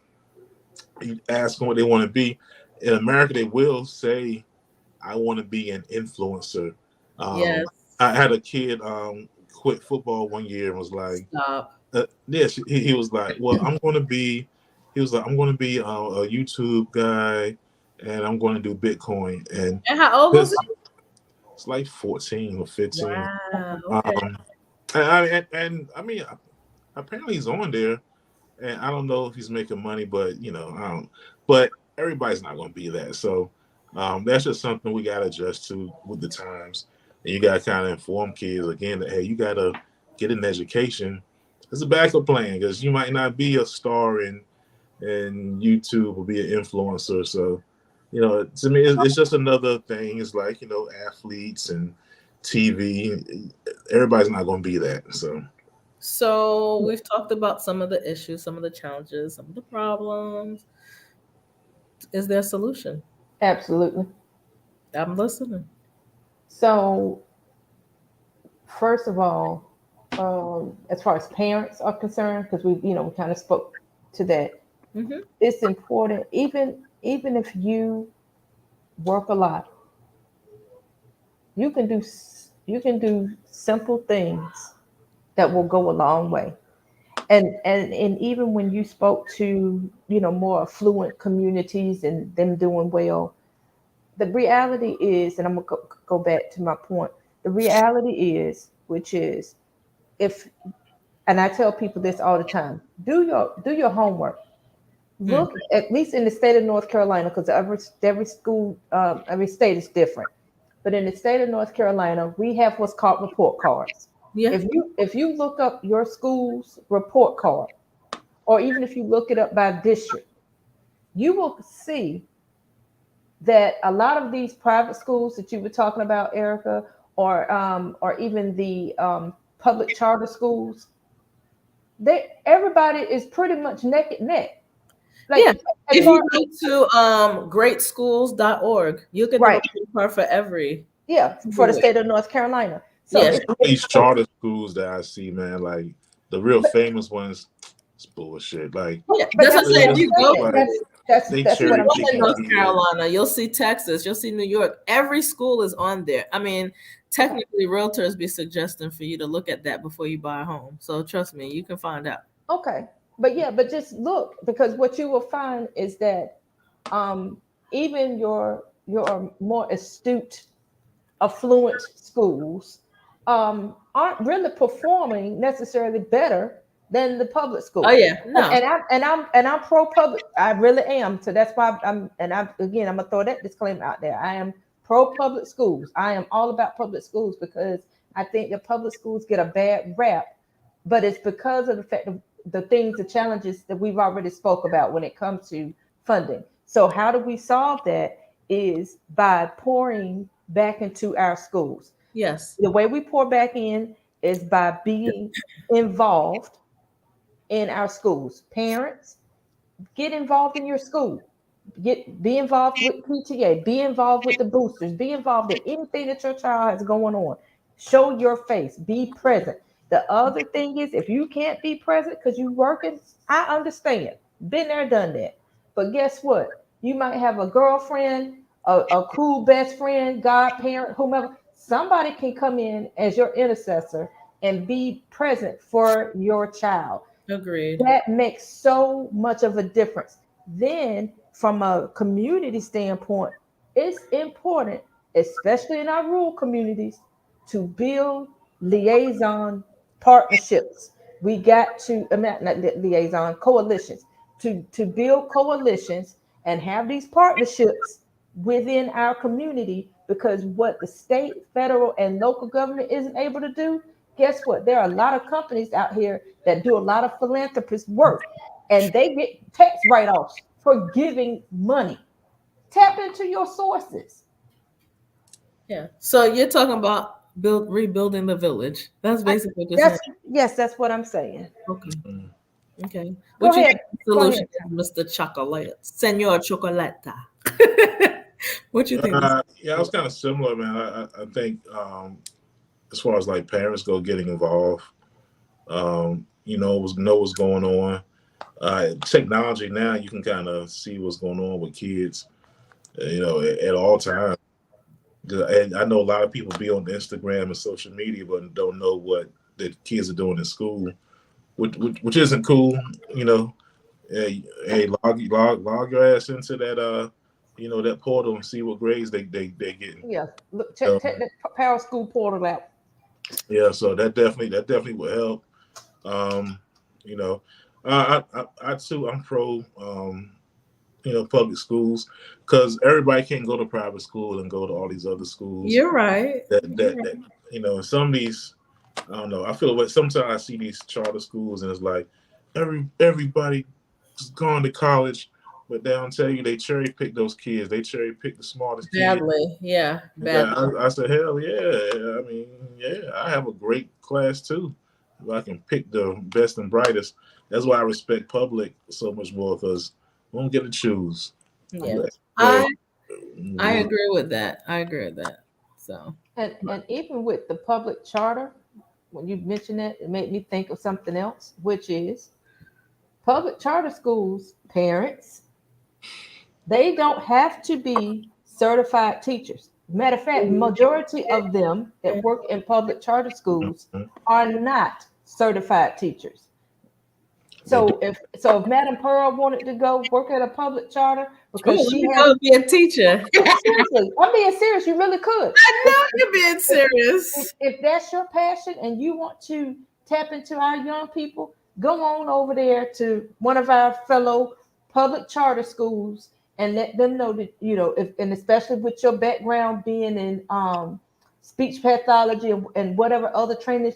you ask them what they want to be. In America, they will say, "I want to be an influencer." Um, I Yes. had a kid quit football one year and was like, Stop. yes, he was like, well, I'm going to be, he was like, I'm going to be a YouTube guy, and I'm going to do Bitcoin, and And how old was this he? it's like 14 or 15. Wow. Okay. Um, and I mean, apparently he's on there, and I don't know if he's making money, but I don't. But everybody's not going to be that, so that's just something we got to adjust to with the times, and you got to kind of inform kids again that hey, you got to get an education as a backup plan because you might not be a star in YouTube or be an influencer, so. To me, it's just another thing. It's like athletes and TV. Everybody's not going to be that. So So we've talked about some of the issues, some of the challenges, some of the problems. Is there a solution? Absolutely. I'm listening. So first of all, as far as parents are concerned, because we kind of spoke to that, Hmm. it's important. Even if you work a lot, you can do simple things that will go a long way. And even when you spoke to more affluent communities and them doing well, the reality is, and I'm gonna go back to my point. The reality is, which is, if and I tell people this all the time, do your homework. Mm. Look, at least in the state of North Carolina, because every school, every state is different. But in the state of North Carolina, we have what's called report cards. Yeah. If you look up your school's report card, or even if you look it up by district, you will see that a lot of these private schools that you were talking about, Erica, or even the public charter schools, everybody is pretty much neck and neck. Yeah. Like as If far you go to greatschools.org, you get the right, report card for yeah, for the everywhere. state of North Carolina. So Yeah. yeah, if, some of if these so, charter schools that I see, man, like the real but, famous ones, it's bullshit. Like Yeah. but That's what that's I'm what saying. I'm If it's you go saying. like That's they that's what cherry I'm in picking saying. North kids. Carolina, you'll see Texas, you'll see New York. Every school is on there. I mean, Okay. technically, realtors be suggesting for you to look at that before you buy a home. So trust me, you can find out. Okay. But yeah, but just look, because what you will find is that um, even your more astute, affluent schools aren't really performing necessarily better than the public Oh schools. yeah, And, no, and I'm pro public. I really am. So that's why I'm gonna throw that disclaimer out there. I am pro public schools. I am all about public schools because I think that public schools get a bad rap, but it's because of the fact of the things, the challenges that we've already spoke about when it comes to funding. So how do we solve that? Is by pouring back into our schools. Yes. The way we pour back in is by being involved in our schools. Parents, get involved in your school. Be involved with PTA. Be involved with the boosters. Be involved in anything that your child has going on. Show your face. Be present. The other thing is, if you can't be present because you're working, I understand. Been there, done that. But guess what? You might have a girlfriend, a cool best friend, godparent, whomever. Somebody can come in as your intercessor and be present for your child. Agreed. That makes so much of a difference. Then, from a community standpoint, it's important, especially in our rural communities, to build liaison partnerships. We got to, not liaison, coalitions, to build coalitions and have these partnerships within our community, because what the state, federal, and local government isn't able to do, guess what? There are a lot of companies out here that do a lot of philanthropist work, and they get tax write-offs for giving money. Tap into your sources. Yeah. So you're talking about rebuilding the village. That's I, basically what you're saying. that's yes, that's what I'm saying. Okay. Mm. Okay. Go What you ahead. think the Go solution ahead. is, Mr. Chocolate? Senor Chocolata. What you think? Yeah, I was kind of similar, man. I think as far as like parents go, getting involved, know what's going on. Technology now, you can kind of see what's going on with kids, at all times. And I know a lot of people be on Instagram and social media, but don't know what the kids are doing in school, which isn't cool. You know, hey, log your ass into that that portal and see what grades they getting. Yeah. Look, So, check the Power School portal out. yeah, so that definitely will help. Um, you know, I too I'm pro public schools, because everybody can't go to private school and go to all these other schools You're right. that some of these, I don't know. I feel like sometimes I see these charter schools and it's like everybody just going to college, but they don't tell you they cherry pick those kids. They cherry pick the smartest kids. Badly. Yeah. Badly. I said, hell yeah. I mean, yeah, I have a great class too. If I can pick the best and brightest. That's why I respect public so much more, because we don't get to choose. Yeah. But, I but I we, agree with that. I agree with that. So And even with the public charter, when you mentioned that, it made me think of something else, which is public charter schools, parents, they don't have to be certified teachers. Matter of fact, majority of them that work in public charter schools are not certified teachers. they do. So if Madam Pearl wanted to go work at a public charter oh, because let she me has, go be a teacher. seriously, I'm being serious, you really could. I know you're being if, if, serious. if that's your passion and you want to tap into our young people, go on over there to one of our fellow public charter schools and let them know that, and especially with your background being in speech pathology and whatever other training,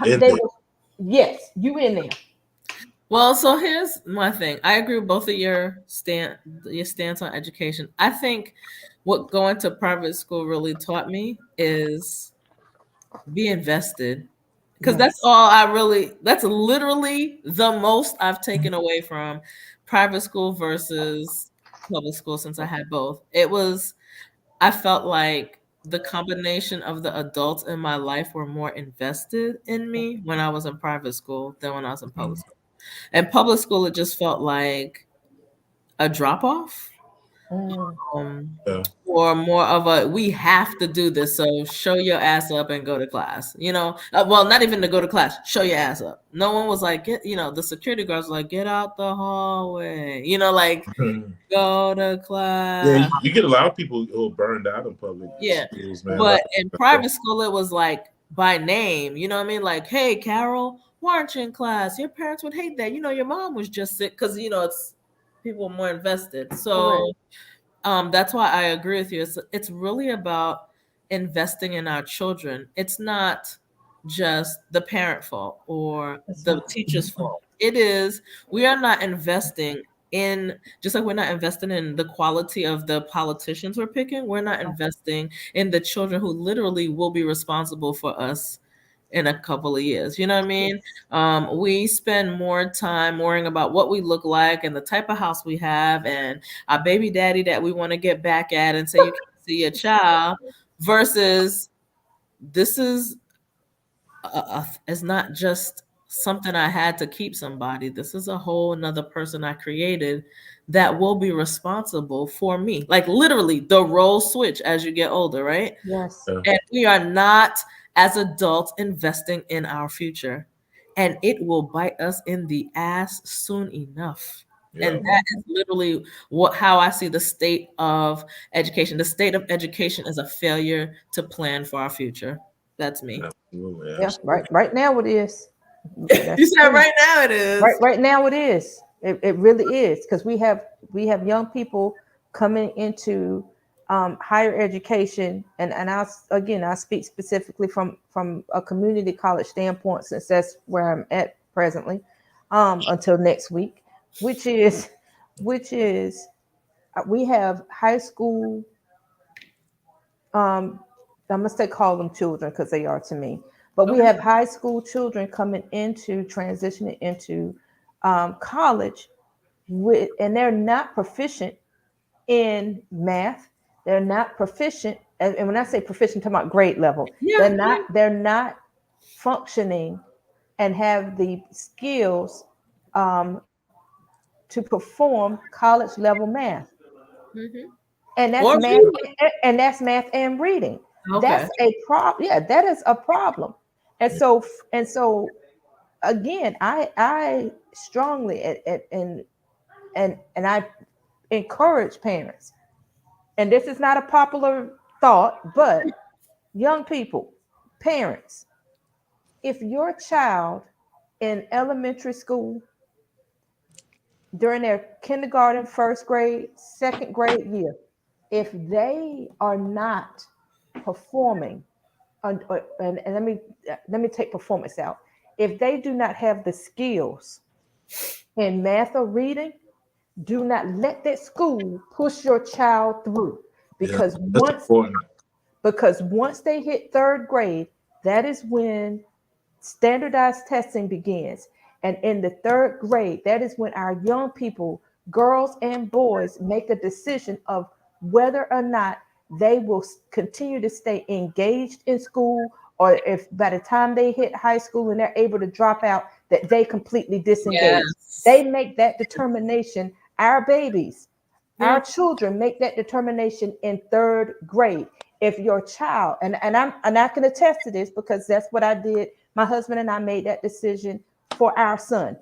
In they there. will, yes, you in there. Well, so here's my thing. I agree with both of your stance on education. I think what going to private school really taught me is be invested, because Yes. that's literally the most I've taken away from private school versus public school since I had both. I felt like the combination of the adults in my life were more invested in me when I was in private school than when I was in public school. In public school, it just felt like a drop off, Mm, um, Yeah. or more of a we have to do this, so show your ass up and go to class. Well, not even to go to class, show your ass up. No one was like, the security guards were like, get out the hallway. Like go to Yeah, class. you get a lot of people who are burned out in public Yeah, schools, man. but in private school, it was like by name. You know what I mean? Like, hey, Carol, why aren't you in class? Your parents would hate that. Your mom was just sick, because it's people more invested. correct. So that's why I agree with you. It's really about investing in our children. It's not just the parent fault or That's the right. teacher's fault. It is, we are not investing in, just like we're not investing in the quality of the politicians we're picking, we're not investing in the children who literally will be responsible for us in a couple of years. You know what I mean? We spend more time worrying about what we look like and the type of house we have and our baby daddy that we want to get back at and say you can't see your child versus this is it's not just something I had to keep somebody. This is a whole another person I created that will be responsible for me. Like literally the role switch as you get older, right? Yes. Yeah. And we are not, as adults, investing in our future. And it will bite us in the ass soon enough. And Yeah. that is literally how I see the state of education. The state of education is a failure to plan for our future. That's me. Absolutely. Yeah. Absolutely. Right now it is. You That's said true. right now it is. Right now it is. It really is, because we have young people coming into higher education, and I speak specifically from a community college standpoint, since that's where I'm at presently, until next week, which is which is we have high school, um, I must say call them children because they are to me. But we Okay. have high school children coming into transitioning into college and they're not proficient in math. They're not proficient, and when I say proficient, I'm talking about grade level. Yeah. They're not functioning and have the skills um, to perform college level math. Mhm. And that's Or math, reading. and that's math and reading. Okay. That's a problem. Yeah, that is a problem. And so again, I strongly and I encourage parents, and this is not a popular thought, but young people, parents, if your child in elementary school during their kindergarten, first grade, second grade year, if they are not performing, and let me take performance out. If they do not have the skills in math or reading, do not let that school push your child through, Yeah. because That's once important. because once they hit third grade, that is when standardized testing begins. And in the third grade, that is when our young people, girls and boys, make a decision of whether or not they will continue to stay engaged in school, or if by the time they hit high school and they're able to drop out, that they completely disengage. Yes. They make that determination. Our babies, Yeah. our children make that determination in third grade. If your child, and I can attest to this because that's what I did. My husband and I made that decision for our son.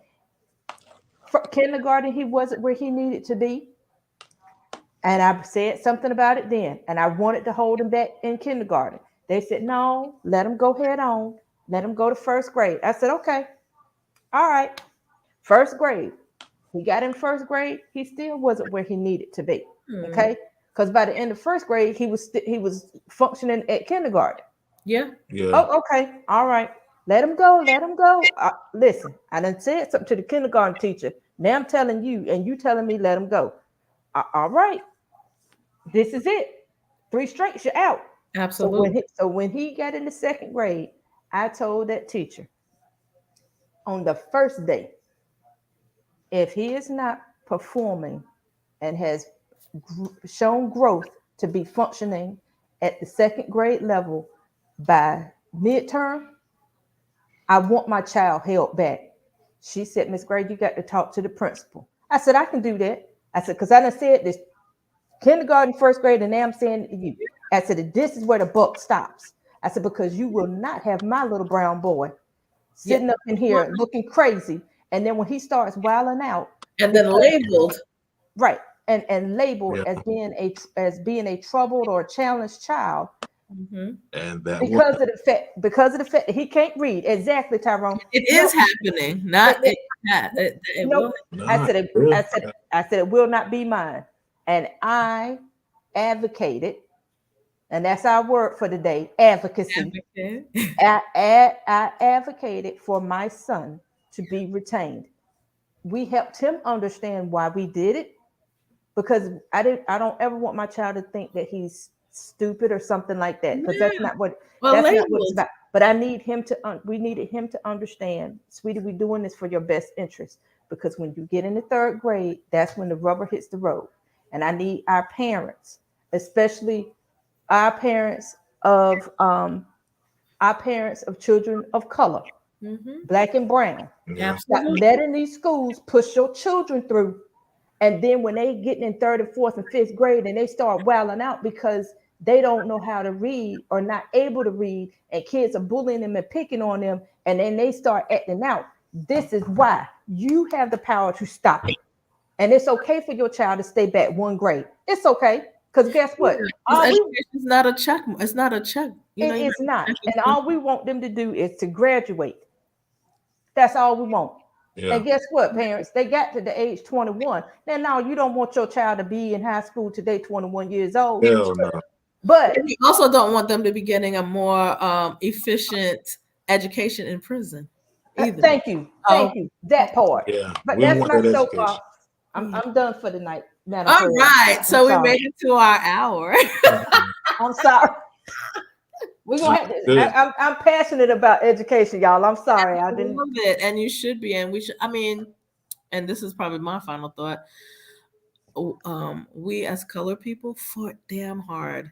For kindergarten, he wasn't where he needed to be. And I said something about it then. And I wanted to hold him back in kindergarten. They said, no, let him go head on. Let him go to first grade. I said, okay, all right. First grade. He got in first grade. He still wasn't where he needed to be. Hmm. Okay. Because by the end of first grade, he was functioning at kindergarten. Yeah. Yeah. Oh, okay. All right. Let him go. Let him go. Listen, I done said something to the kindergarten teacher. Now I'm telling you, and you telling me let him go. All right. This is it. Three strikes, you're out. So when Absolutely. he got in the second grade, I told that teacher on the first day, if he is not performing and has shown growth to be functioning at the second grade level by midterm, I want my child held back. She said, Miss Gray, you got to talk to the principal. I said, I can do that. I said, because I done said this kindergarten, first grade, and now I'm saying it to you. I said, this is where the buck stops. I said, because you will not have my little brown boy Yeah. sitting up in here looking crazy. And then when he starts wilding out, And then because labeled. right, and labeled Yeah. as being a troubled or challenged child, Hmm. And that one. because of the fact that he can't read. Exactly, Tyrone. It No, is happening. it, Not it, it. It no. will. I Nah, said it, yeah. I said it will not be mine. And I advocated, and that's our word for today, advocacy. Okay. I advocated for my son to be retained. we helped him understand why we did it, because I don't ever want my child to think that he's stupid or something like that, because Yeah. Well, that's not what it's labels. about. But I need him to we needed him to understand, sweetie, we're doing this for your best interest, because when you get in the third grade, that's when the rubber hits the road. And I need our parents, especially our parents of children of color, Mm-hmm. black and brown, Yeah. stop Absolutely. letting these schools push your children through. And then when they getting in third and fourth and fifth grade and they start wilding out because they don't know how to read or not able to read, and kids are bullying them and picking on them, and then they start acting out. This is why you have the power to stop it. And it's okay for your child to stay back one grade. It's okay. Because guess what? Because All we education is not a check. It's not a check. You know, It you're is not. not And checking. all we want them to do is to graduate. That's all we want. Yeah. And guess what, parents? They got to the age 21. Now you don't want your child to be in high school today, 21 years old. Hell no. But And you also don't want them to be getting a more efficient education in prison either. thank you. Oh, Thank you. That part. Yeah. But We don't that's want my that education. soapbox. I'm done for the night, Madam all President. right. I'm So we sorry. made it to our hour. Mhm. I'm sorry. We're gonna have to, Good. I'm passionate about education, y'all. I'm sorry. I I didn't. love it. And you should be. And we should, I mean, and this is probably my final thought. We as colored people fought damn hard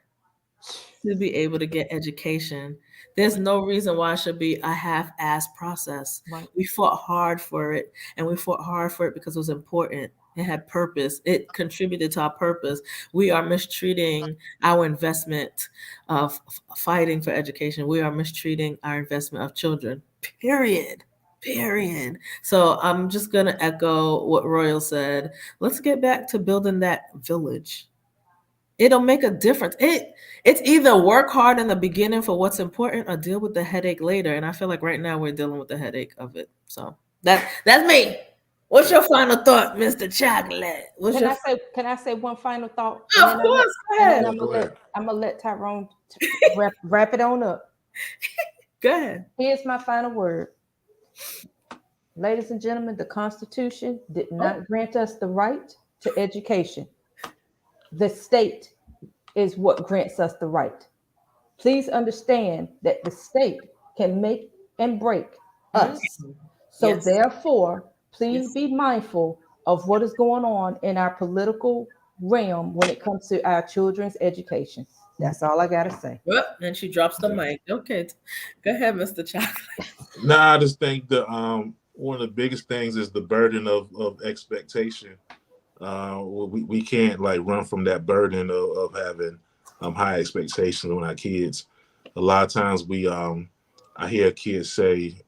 to be able to get education. There's no reason why it should be a half-ass process. Right. We fought hard for it, and we fought hard for it because it was important. It had purpose. It contributed to our purpose. We are mistreating our investment of fighting for education. We are mistreating our investment of children. Period. Period. So I'm just gonna echo what Royal said. Let's get back to building that village. It'll make a difference. It's either work hard in the beginning for what's important or deal with the headache later. And I feel like right now we're dealing with the headache of it. So that's me. What's your final thought, Mr. Chocolate? What's your Can I say one final thought, and of then course, go and then ahead. Yeah, go ahead. I'm gonna let Tyrone wrap it on up. Go ahead. Here's my final word. Ladies and gentlemen, the Constitution did not grant us the right to education. The state is what grants us the right. Please understand that the state can make and break us. So Yes. therefore, please Yes. be mindful of what is going on in our political realm when it comes to our children's education. That's all I gotta say. Well, and she drops the mic. Okay. Go ahead, Mr. Chocolate. Nah, I just think the one of the biggest things is the burden of expectation. We can't like run from that burden of having high expectations on our kids. A lot of times I hear kids say,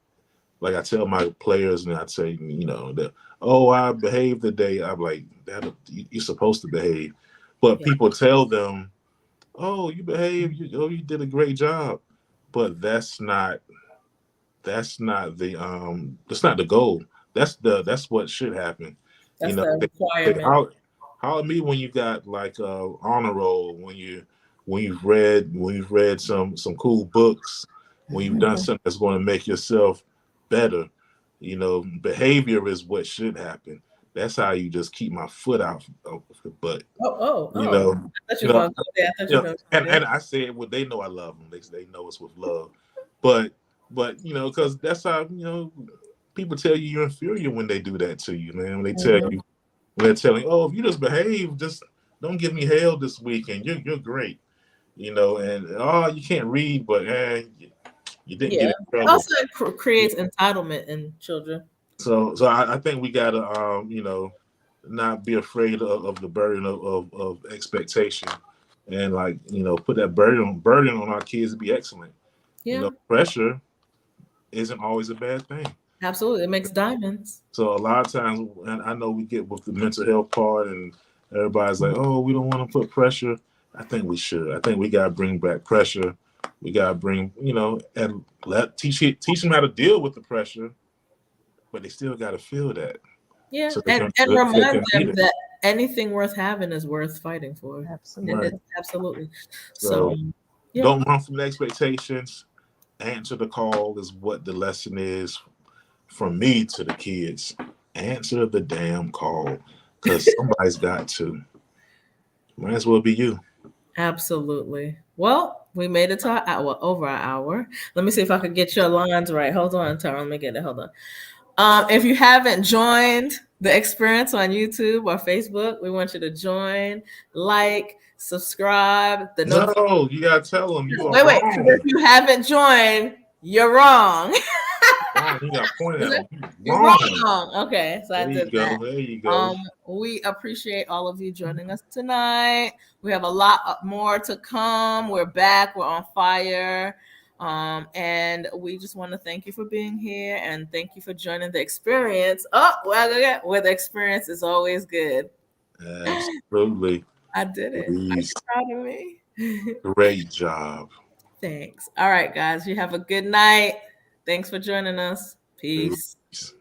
like I tell my players and I say, that, oh, I behaved today. I'm like, that you're supposed to behave. But Yeah. people tell them, oh, you behaved, you did a great job. But that's not the goal. That's what should happen. That's You know, the they requirement. holler at me when you got like honor roll, when you've read some cool books, when you've done something that's going to make yourself better. Behavior is what should happen. That's how you just keep my foot out of the butt. Oh. You I know, thought you you were know, going to go there. I thought you you were know, going to go and there. and I say, well, they know I love them. They know it's with love, but because that's how people tell you you're inferior when they do that to you, man. When they tell Mhm. you, when they're telling, oh, if you just behave, just don't give me hell this weekend. You're great, and oh, you can't read, but you didn't Yeah. get in It trouble. also creates entitlement in children. So I think we gotta not be afraid of the burden of expectation, and like put that burden on our kids to be excellent. Yeah, Pressure isn't always a bad thing. absolutely. It makes diamonds. So a lot of times, and I know we get with the mental health part, and everybody's like, "Oh, we don't want to put pressure." I think we should. I think we gotta bring back pressure. We gotta bring, and teach them how to deal with the pressure, but they still gotta feel that, Yeah, so and they remind can beat them it. that anything worth having is worth fighting for. Right. Absolutely. Absolutely. So So, yeah. don't run from the expectations. Answer the call is what the lesson is from me to the kids. Answer the damn call, because somebody's got to. Might as well be you. Absolutely. Well, we made it to our hour, over an hour. Let me see if I can get your lines right. Hold on, Tara. Let me get it. Hold on. If you haven't joined the experience on YouTube or Facebook, we want you to join, like, subscribe. The No, you gotta tell them you are wait. If wrong. you haven't joined, you're wrong. Wrong. You got pointed at them. You You're wrong. wrong. Okay, so I There you did go. that. There you go. We appreciate all of you joining us tonight. We have a lot more to come. We're back. We're on fire. And we just want to thank you for being here and thank you for joining the experience. Oh, well, where the experience is always good. Absolutely. I did it. Are you Please. proud of me? Great job. Thanks. All right, guys. You have a good night. Thanks for joining us. Peace. Peace.